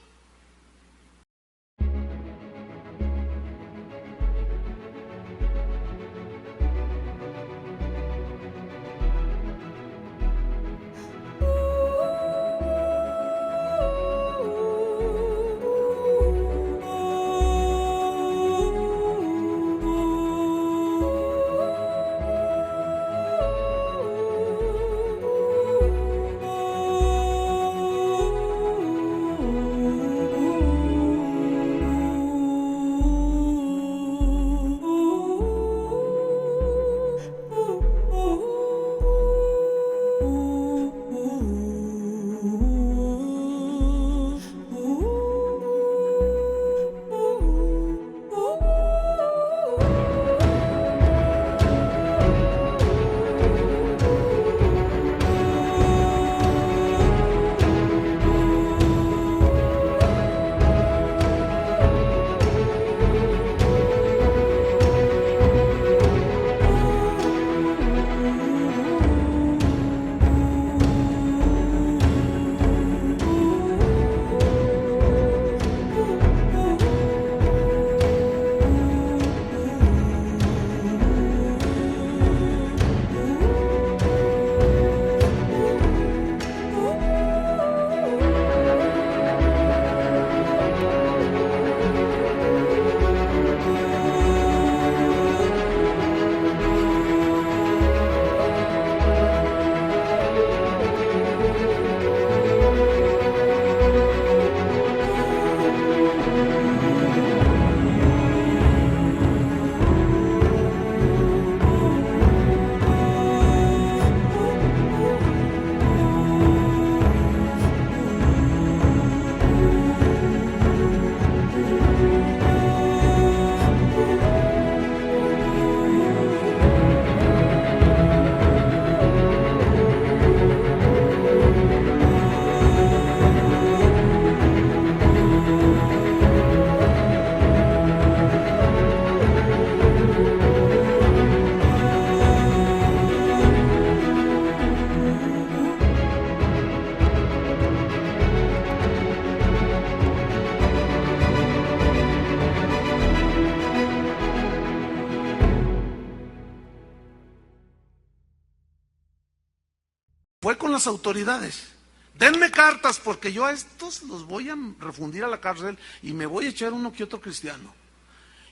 fue con las autoridades. Denme cartas porque yo a estos los voy a refundir a la cárcel y me voy a echar uno que otro cristiano.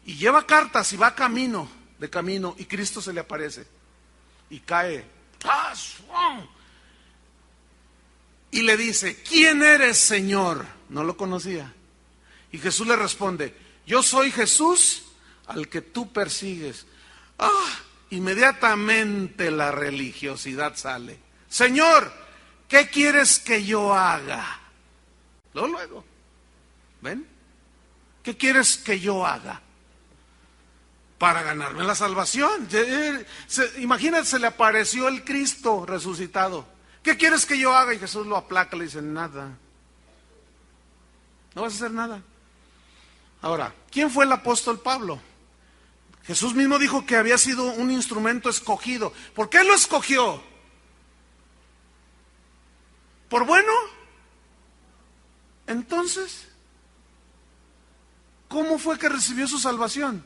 Y lleva cartas y va de camino, y Cristo se le aparece y cae. Y le dice, ¿quién eres, Señor? No lo conocía. Y Jesús le responde, yo soy Jesús al que tú persigues. Inmediatamente la religiosidad sale. Señor, ¿qué quieres que yo haga? Luego, ¿ven? ¿Qué quieres que yo haga para ganarme la salvación? Imagínate, se le apareció el Cristo resucitado. ¿Qué quieres que yo haga? Y Jesús lo aplaca, le dice, nada. No vas a hacer nada. Ahora, ¿quién fue el apóstol Pablo? Jesús mismo dijo que había sido un instrumento escogido. ¿Por qué lo escogió? ¿Por bueno? Entonces, ¿cómo fue que recibió su salvación?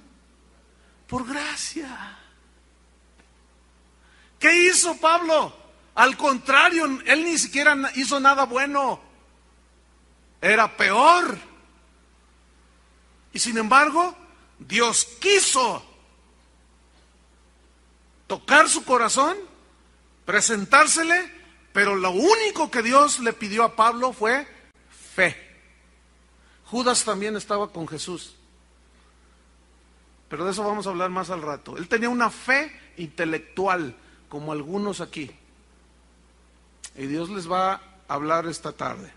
Por gracia. ¿Qué hizo Pablo? Al contrario, él ni siquiera hizo nada bueno. Era peor. Y sin embargo, Dios quiso tocar su corazón, presentársele, pero lo único que Dios le pidió a Pablo fue fe. Judas también estaba con Jesús, pero de eso vamos a hablar más al rato. Él tenía una fe intelectual, como algunos aquí, y Dios les va a hablar esta tarde.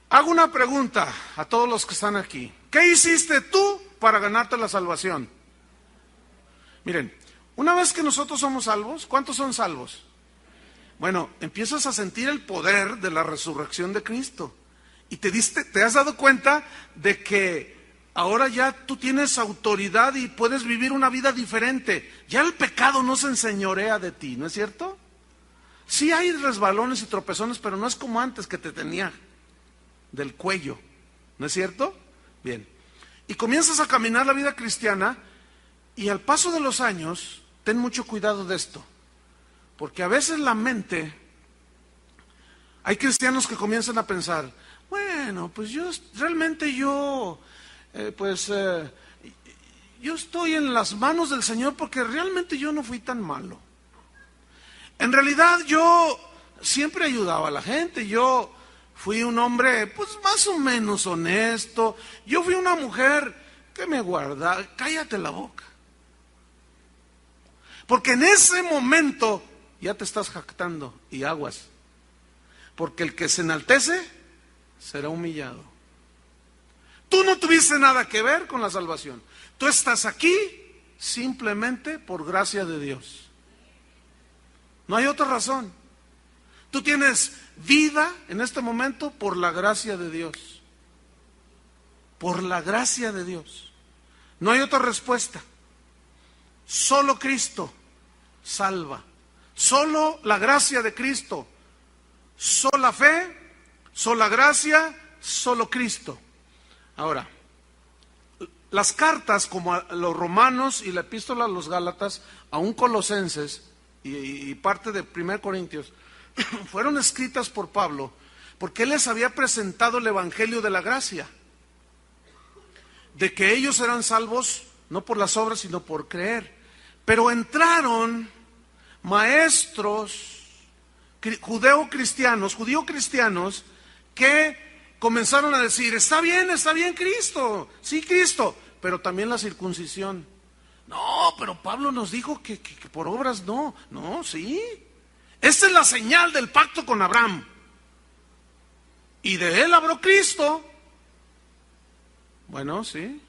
Hago una pregunta a todos los que están aquí. ¿Qué hiciste tú para ganarte la salvación? Miren, una vez que nosotros somos salvos, ¿cuántos son salvos? Bueno, empiezas a sentir el poder de la resurrección de Cristo. Y te has dado cuenta de que ahora ya tú tienes autoridad y puedes vivir una vida diferente. Ya el pecado no se enseñorea de ti, ¿no es cierto? Sí hay resbalones y tropezones, pero no es como antes que te tenía del cuello, ¿no es cierto? Bien. Y comienzas a caminar la vida cristiana, y al paso de los años, ten mucho cuidado de esto, porque a veces la mente, hay cristianos que comienzan a pensar, bueno, pues yo estoy en las manos del Señor porque realmente yo no fui tan malo. En realidad yo siempre ayudaba a la gente, yo fui un hombre pues más o menos honesto, yo fui una mujer que me guarda, cállate la boca. Porque en ese momento ya te estás jactando y aguas. Porque el que se enaltece será humillado. Tú no tuviste nada que ver con la salvación. Tú estás aquí simplemente por gracia de Dios. No hay otra razón. Tú tienes vida en este momento por la gracia de Dios. Por la gracia de Dios. No hay otra respuesta. Solo Cristo salva. Solo la gracia de Cristo. Sola fe, sola gracia, solo Cristo. Ahora, las cartas como a los Romanos y la epístola a los Gálatas, aún Colosenses y parte de 1 Corintios, fueron escritas por Pablo porque él les había presentado el evangelio de la gracia, de que ellos eran salvos no por las obras sino por creer. Pero entraron maestros judío-cristianos que comenzaron a decir, está bien Cristo, sí Cristo, pero también la circuncisión. No, pero Pablo nos dijo que por obras no, sí. Esta es la señal del pacto con Abraham. Y de él habló Cristo. Bueno, sí.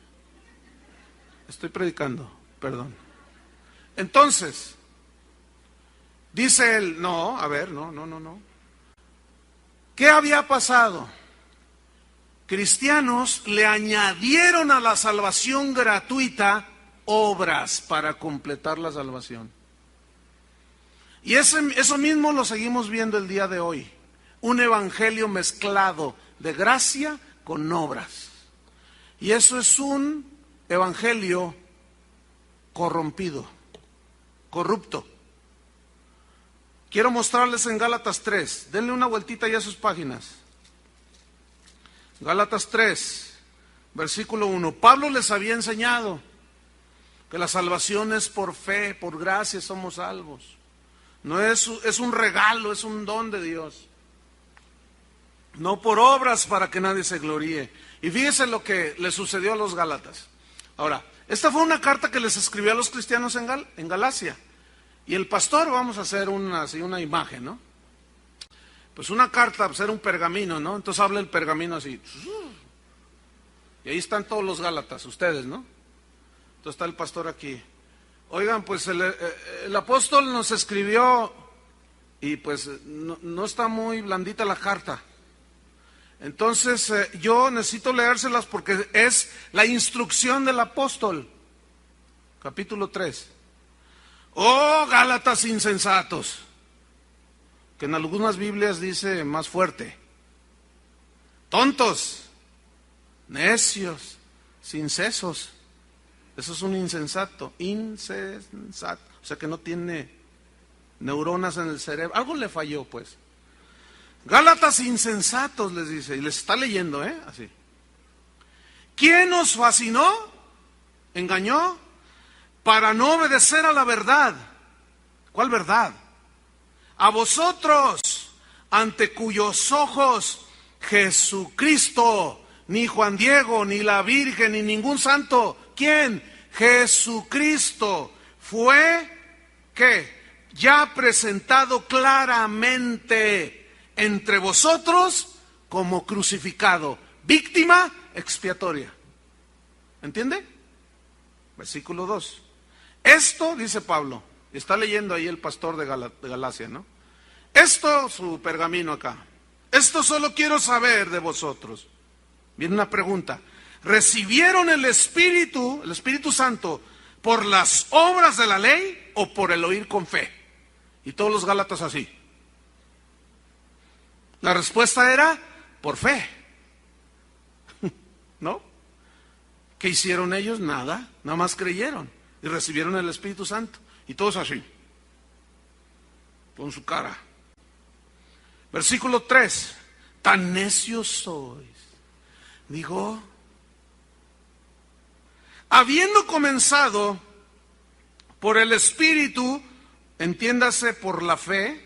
Estoy predicando, perdón. Entonces, dice él, no. ¿Qué había pasado? Cristianos le añadieron a la salvación gratuita obras para completar la salvación. Y eso mismo lo seguimos viendo el día de hoy. Un evangelio mezclado de gracia con obras. Y eso es un evangelio corrompido, corrupto. Quiero mostrarles en Gálatas 3. Denle una vueltita ya a sus páginas. Gálatas 3, versículo 1. Pablo les había enseñado que la salvación es por fe, por gracia somos salvos. No es un regalo, es un don de Dios. No por obras para que nadie se gloríe. Y fíjese lo que le sucedió a los Gálatas. Ahora, esta fue una carta que les escribió a los cristianos en Galacia. Y el pastor, vamos a hacer una imagen, ¿no? Pues una carta, pues era un pergamino, ¿no? Entonces habla el pergamino así. Y ahí están todos los Gálatas, ustedes, ¿no? Entonces está el pastor aquí. Oigan, pues el apóstol nos escribió y pues no está muy blandita la carta. Entonces yo necesito leérselas porque es la instrucción del apóstol. Capítulo 3. Oh, Gálatas insensatos. Que en algunas Biblias dice más fuerte. Tontos, necios, sin sesos. Eso es un insensato. Insensato. O sea que no tiene neuronas en el cerebro. Algo le falló, pues. Gálatas insensatos, les dice. Y les está leyendo, así. ¿Quién os fascinó? ¿Engañó? Para no obedecer a la verdad. ¿Cuál verdad? A vosotros, ante cuyos ojos Jesucristo, ni Juan Diego, ni la Virgen, ni ningún santo, ¿quién? Jesucristo fue, ¿qué? Ya presentado claramente entre vosotros como crucificado, víctima expiatoria. ¿Entiende? Versículo 2. Esto, dice Pablo, está leyendo ahí el pastor de Galacia, ¿no? Esto, su pergamino acá. Esto solo quiero saber de vosotros. Viene una pregunta. ¿Recibieron el Espíritu Santo, por las obras de la ley o por el oír con fe? Y todos los Gálatas así. La respuesta era, por fe. ¿No? ¿Qué hicieron ellos? Nada más creyeron y recibieron el Espíritu Santo. Y todos así, con su cara. Versículo 3. Tan necios sois. Digo, habiendo comenzado por el Espíritu, entiéndase por la fe.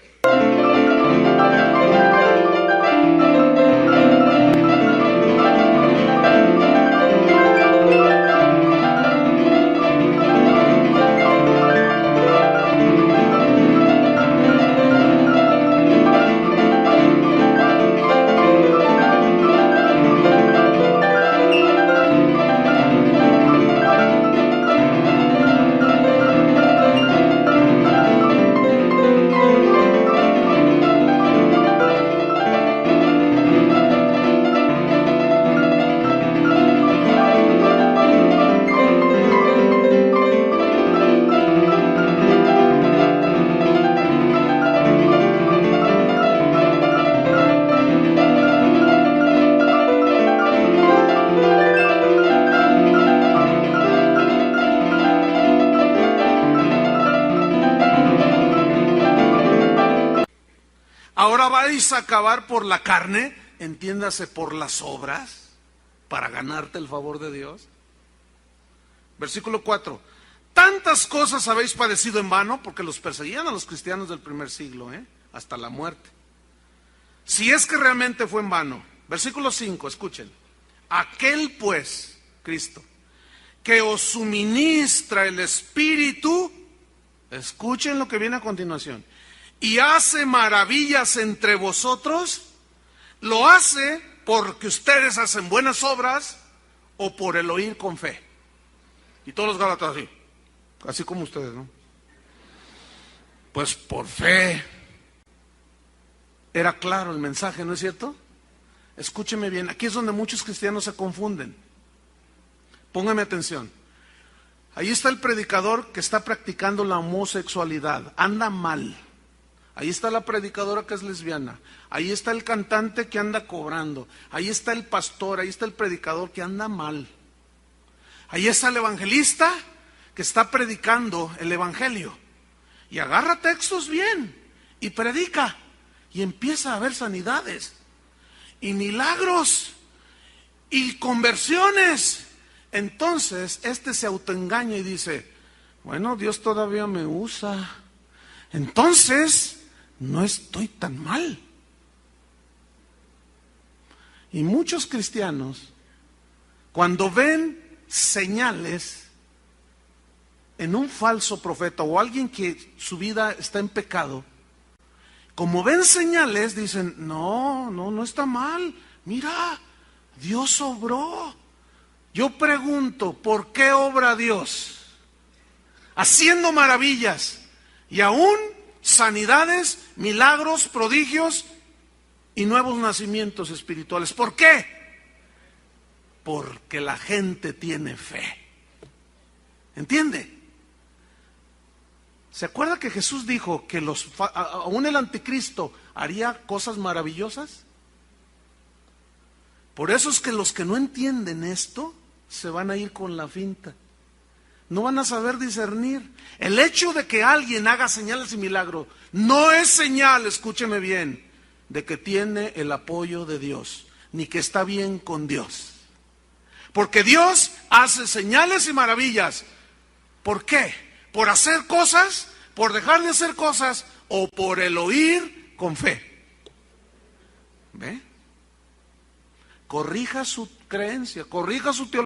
Ahora vais a acabar por la carne, entiéndase por las obras, para ganarte el favor de Dios. Versículo 4. Tantas cosas habéis padecido en vano, porque los perseguían a los cristianos del primer siglo, hasta la muerte. Si es que realmente fue en vano. Versículo 5, escuchen. Aquel pues, Cristo, que os suministra el Espíritu, escuchen lo que viene a continuación, y hace maravillas entre vosotros, ¿lo hace porque ustedes hacen buenas obras o por el oír con fe? Y todos los Gálatas así como ustedes, ¿no? Pues por fe. Era claro el mensaje, ¿no es cierto? Escúcheme bien, aquí es donde muchos cristianos se confunden. Póngame atención. Ahí está el predicador que está practicando la homosexualidad, anda mal. Ahí está la predicadora que es lesbiana. Ahí está el cantante que anda cobrando. Ahí está el pastor, ahí está el predicador que anda mal. Ahí está el evangelista que está predicando el evangelio. Y agarra textos bien. y predica y empieza a haber sanidades y milagros y conversiones. Entonces se autoengaña y dice, bueno, Dios todavía me usa, entonces no estoy tan mal. Y muchos cristianos, cuando ven señales en un falso profeta o alguien que su vida está en pecado, como ven señales, dicen, no está mal, mira, Dios obró. Yo pregunto, ¿por qué obra Dios? Haciendo maravillas y aún sanidades, milagros, prodigios y nuevos nacimientos espirituales. ¿Por qué? Porque la gente tiene fe. ¿Entiende? ¿Se acuerda que Jesús dijo que aún el anticristo haría cosas maravillosas? Por eso es que los que no entienden esto se van a ir con la finta. No van a saber discernir. El hecho de que alguien haga señales y milagros no es señal, escúcheme bien, de que tiene el apoyo de Dios, ni que está bien con Dios. Porque Dios hace señales y maravillas. ¿Por qué? ¿Por hacer cosas? ¿Por dejar de hacer cosas? ¿O por el oír con fe? ¿Ve? Corrija su creencia, corrija su teología.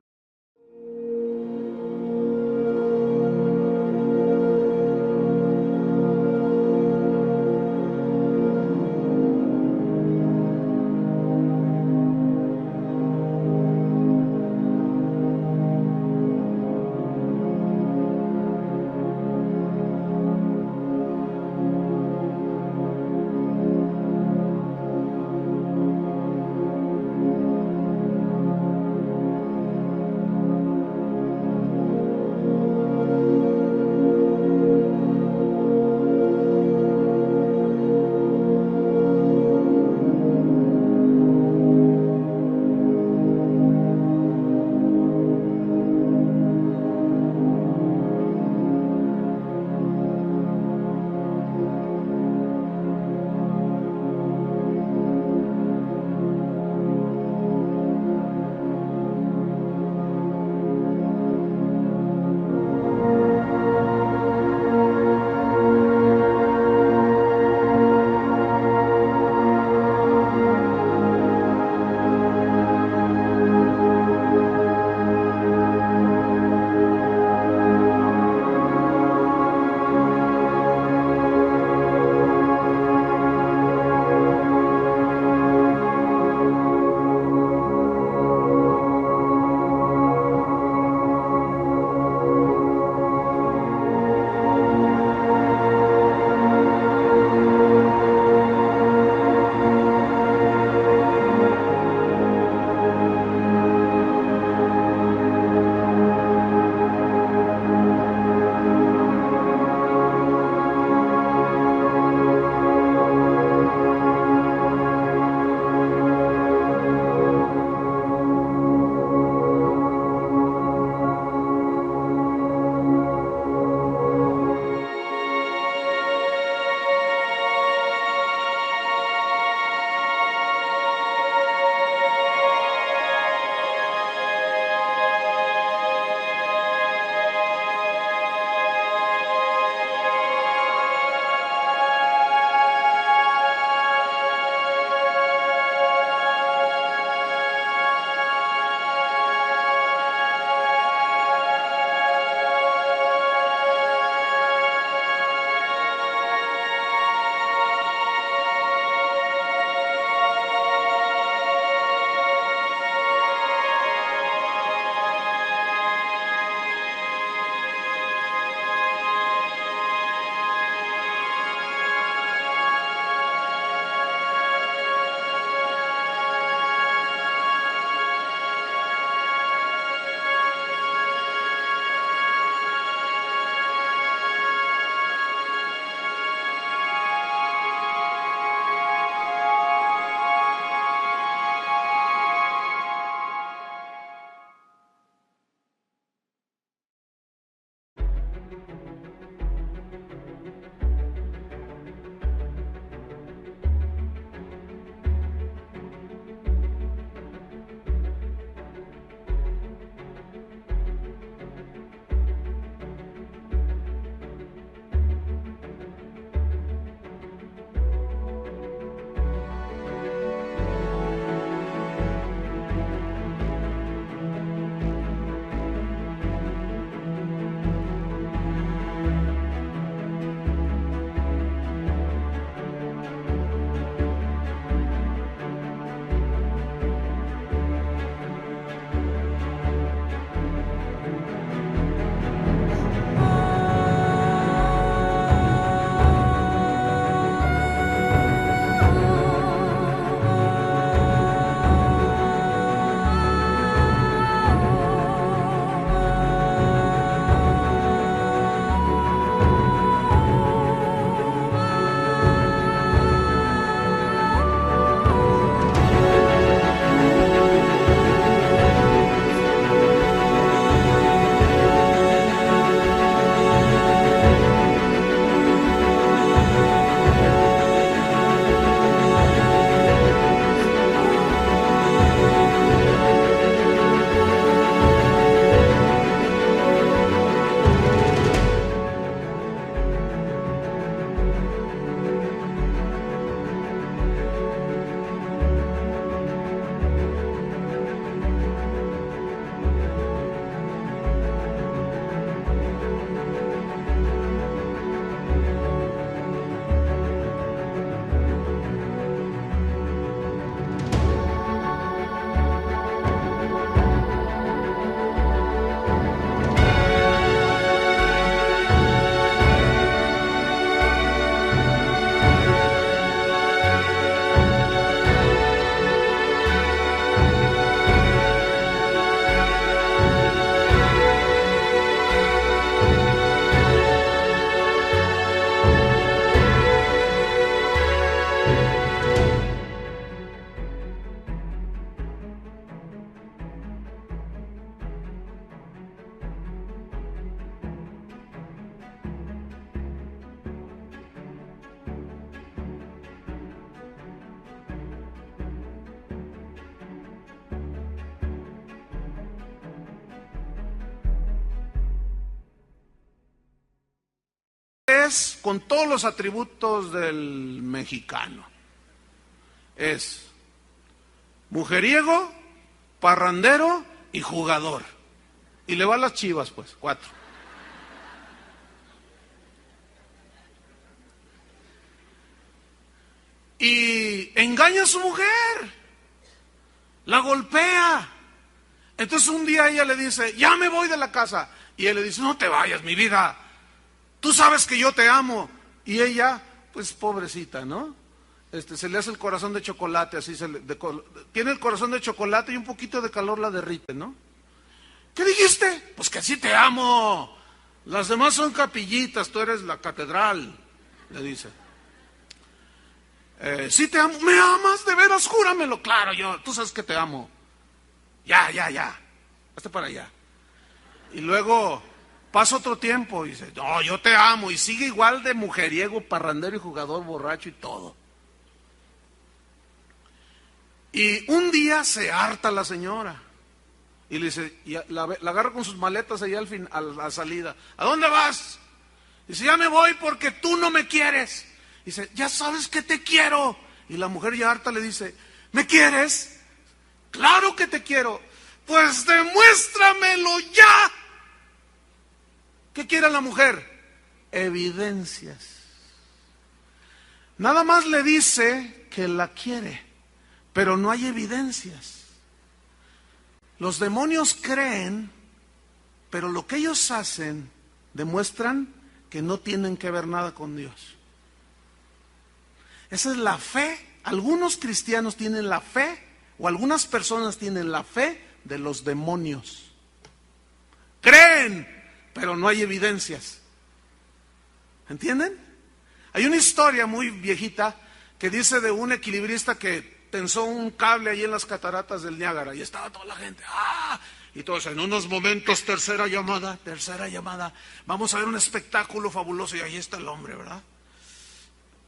es con todos los atributos del mexicano. Es mujeriego, parrandero y jugador. Y le va a las Chivas, pues, 4. Y engaña a su mujer, la golpea. Entonces un día ella le dice, ya me voy de la casa. Y él le dice, no te vayas, mi vida, tú sabes que yo te amo. Y ella, pues pobrecita, ¿no? Se le hace el corazón de chocolate, así tiene el corazón de chocolate y un poquito de calor la derrite, ¿no? ¿Qué dijiste? Pues que así te amo. Las demás son capillitas, tú eres la catedral, le dice. Sí te amo. ¿Me amas? ¿De veras? Júramelo. Claro, tú sabes que te amo. Ya. Hazte para allá. Y luego pasa otro tiempo y dice, no, yo te amo. Y sigue igual de mujeriego, parrandero y jugador, borracho y todo. Y un día se harta la señora. Y le dice, la agarra con sus maletas allá a la salida. ¿A dónde vas? Dice, ya me voy porque tú no me quieres. Dice, ya sabes que te quiero. Y la mujer ya harta le dice, ¿me quieres? Claro que te quiero. Pues demuéstramelo ya. ¿Qué quiere la mujer? Evidencias. Nada más le dice que la quiere, pero no hay evidencias. Los demonios creen, pero lo que ellos hacen demuestran que no tienen que ver nada con Dios. Esa es la fe. Algunos cristianos tienen la fe, o algunas personas tienen la fe de los demonios. Creen, pero no hay evidencias. ¿Entienden? Hay una historia muy viejita que dice de un equilibrista que tensó un cable ahí en las cataratas del Niágara y estaba toda la gente, y todos en unos momentos, tercera llamada, vamos a ver un espectáculo fabuloso, y ahí está el hombre, ¿verdad?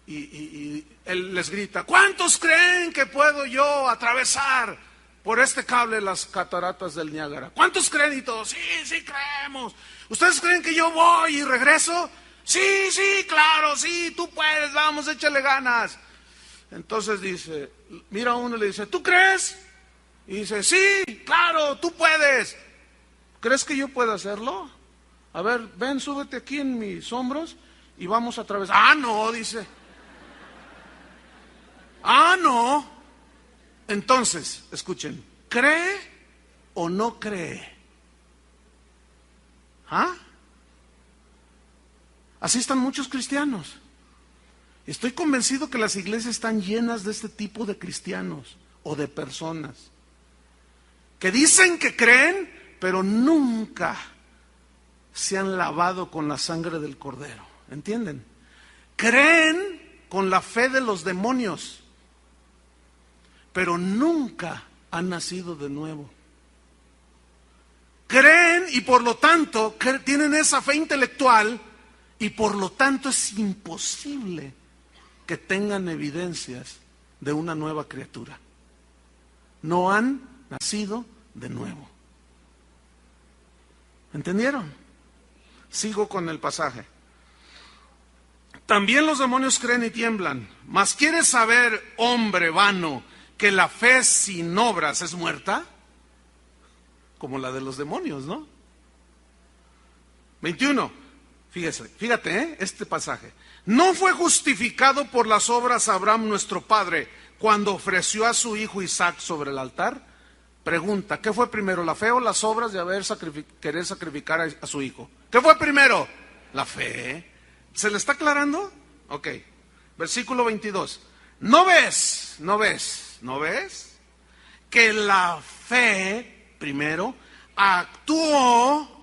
Y él les grita, ¿cuántos creen que puedo yo atravesar por este cable las cataratas del Niágara? ¿Cuántos creen? Y todos, sí creemos. ¿Ustedes creen que yo voy y regreso? Sí, claro, sí, tú puedes, vamos, échale ganas. Entonces dice, mira a uno y le dice, ¿tú crees? Y dice, sí, claro, tú puedes. ¿Crees que yo pueda hacerlo? A ver, ven, súbete aquí en mis hombros y vamos a atravesar. No, dice. No. Entonces, escuchen, ¿cree o no cree? Así están muchos cristianos. Estoy convencido que las iglesias están llenas de este tipo de cristianos o de personas que dicen que creen, pero nunca se han lavado con la sangre del Cordero. ¿Entienden? Creen con la fe de los demonios, pero nunca han nacido de nuevo. Creen y por lo tanto tienen esa fe intelectual y por lo tanto es imposible que tengan evidencias de una nueva criatura. No han nacido de nuevo. ¿Entendieron? Sigo con el pasaje. También los demonios creen y tiemblan. Mas ¿quieres saber, hombre vano, que la fe sin obras es muerta? Como la de los demonios, ¿no? 21. Fíjate, este pasaje. ¿No fue justificado por las obras Abraham nuestro padre cuando ofreció a su hijo Isaac sobre el altar? Pregunta, ¿qué fue primero, la fe o las obras de querer sacrificar a su hijo? ¿Qué fue primero? La fe. ¿Se le está aclarando? Ok. Versículo 22. ¿No ves que la fe primero actuó,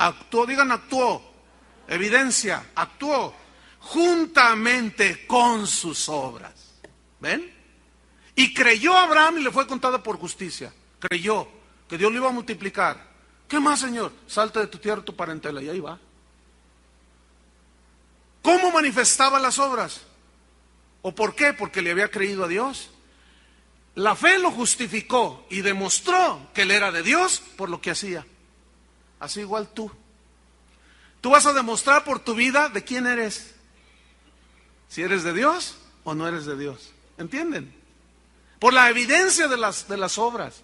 evidencia, actuó juntamente con sus obras? ¿Ven? Y creyó Abraham y le fue contada por justicia. Creyó que Dios lo iba a multiplicar. ¿Qué más, Señor? Salte de tu tierra, tu parentela, y ahí va. ¿Cómo manifestaba las obras? ¿O por qué? Porque le había creído a Dios. La fe lo justificó y demostró que él era de Dios por lo que hacía. Así igual tú. Tú vas a demostrar por tu vida de quién eres. si eres de Dios o no eres de Dios. ¿Entienden? Por la evidencia de las obras.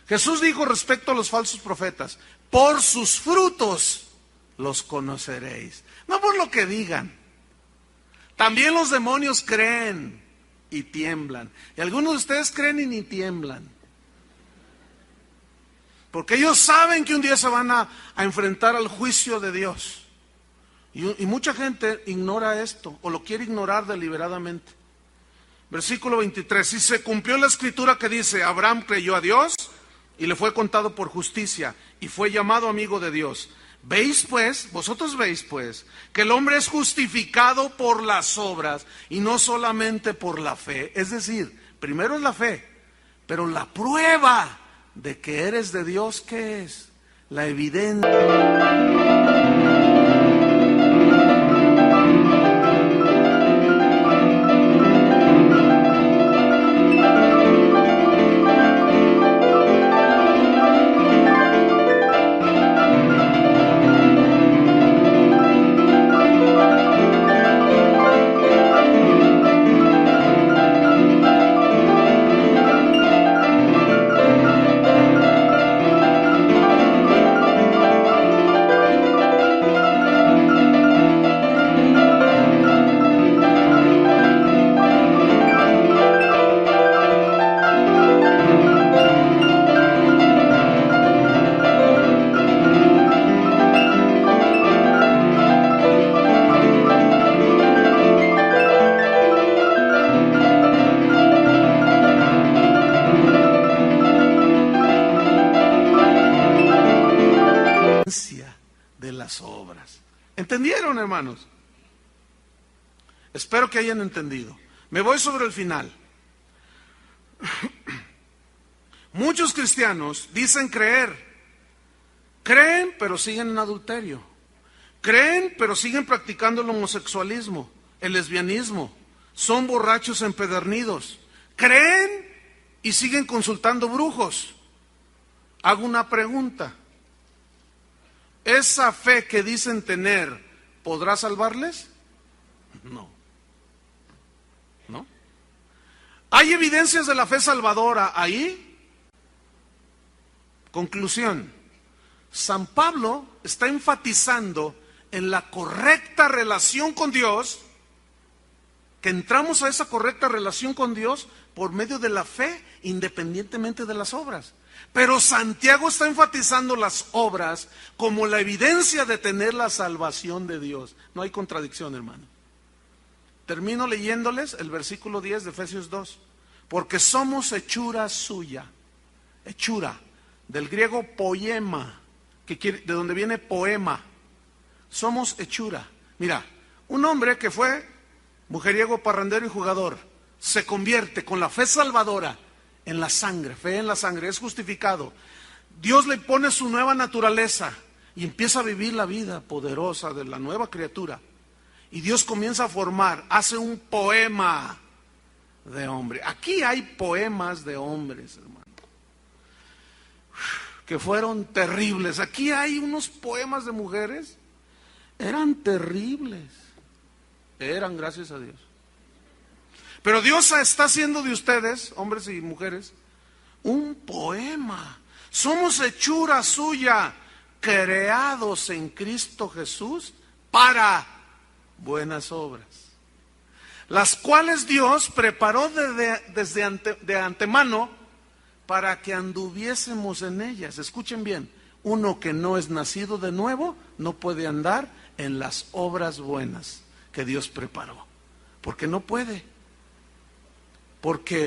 Jesús dijo respecto a los falsos profetas: por sus frutos los conoceréis. No por lo que digan. También los demonios creen y tiemblan. Y algunos de ustedes creen y ni tiemblan. Porque ellos saben que un día se van a enfrentar al juicio de Dios. Y mucha gente ignora esto, o lo quiere ignorar deliberadamente. Versículo 23, y se cumplió la escritura que dice: Abraham creyó a Dios y le fue contado por justicia, y fue llamado amigo de Dios. Vosotros veis pues, que el hombre es justificado por las obras, y no solamente por la fe. Es decir, primero es la fe, pero la prueba de que eres de Dios, ¿qué es? La evidencia. De las obras. ¿Entendieron, hermanos? Espero que hayan entendido. Me voy sobre el final. Muchos cristianos dicen creer. Creen, pero siguen en adulterio. Creen, pero siguen practicando el homosexualismo, el lesbianismo. Son borrachos empedernidos. Creen y siguen consultando brujos. Hago una pregunta. ¿Esa fe que dicen tener podrá salvarles? No. ¿No? ¿Hay evidencias de la fe salvadora ahí? Conclusión. San Pablo está enfatizando en la correcta relación con Dios, que entramos a esa correcta relación con Dios por medio de la fe, independientemente de las obras. Pero Santiago está enfatizando las obras como la evidencia de tener la salvación de Dios. No hay contradicción, hermano. Termino leyéndoles el versículo 10 de Efesios 2. Porque somos hechura suya. Hechura, del griego poema, de donde viene poema. Somos hechura. Mira, un hombre que fue mujeriego, parrandero y jugador, se convierte con la fe salvadora en la sangre, fe en la sangre, es justificado. Dios le pone su nueva naturaleza y empieza a vivir la vida poderosa de la nueva criatura. Y Dios comienza a formar, hace un poema de hombre. Aquí hay poemas de hombres, hermano, que fueron terribles. Aquí hay unos poemas de mujeres, eran terribles. Eran, gracias a Dios. Pero Dios está haciendo de ustedes, hombres y mujeres, un poema. Somos hechura suya, creados en Cristo Jesús para buenas obras, las cuales Dios preparó de antemano para que anduviésemos en ellas. Escuchen bien, uno que no es nacido de nuevo no puede andar en las obras buenas que Dios preparó, porque no puede. Porque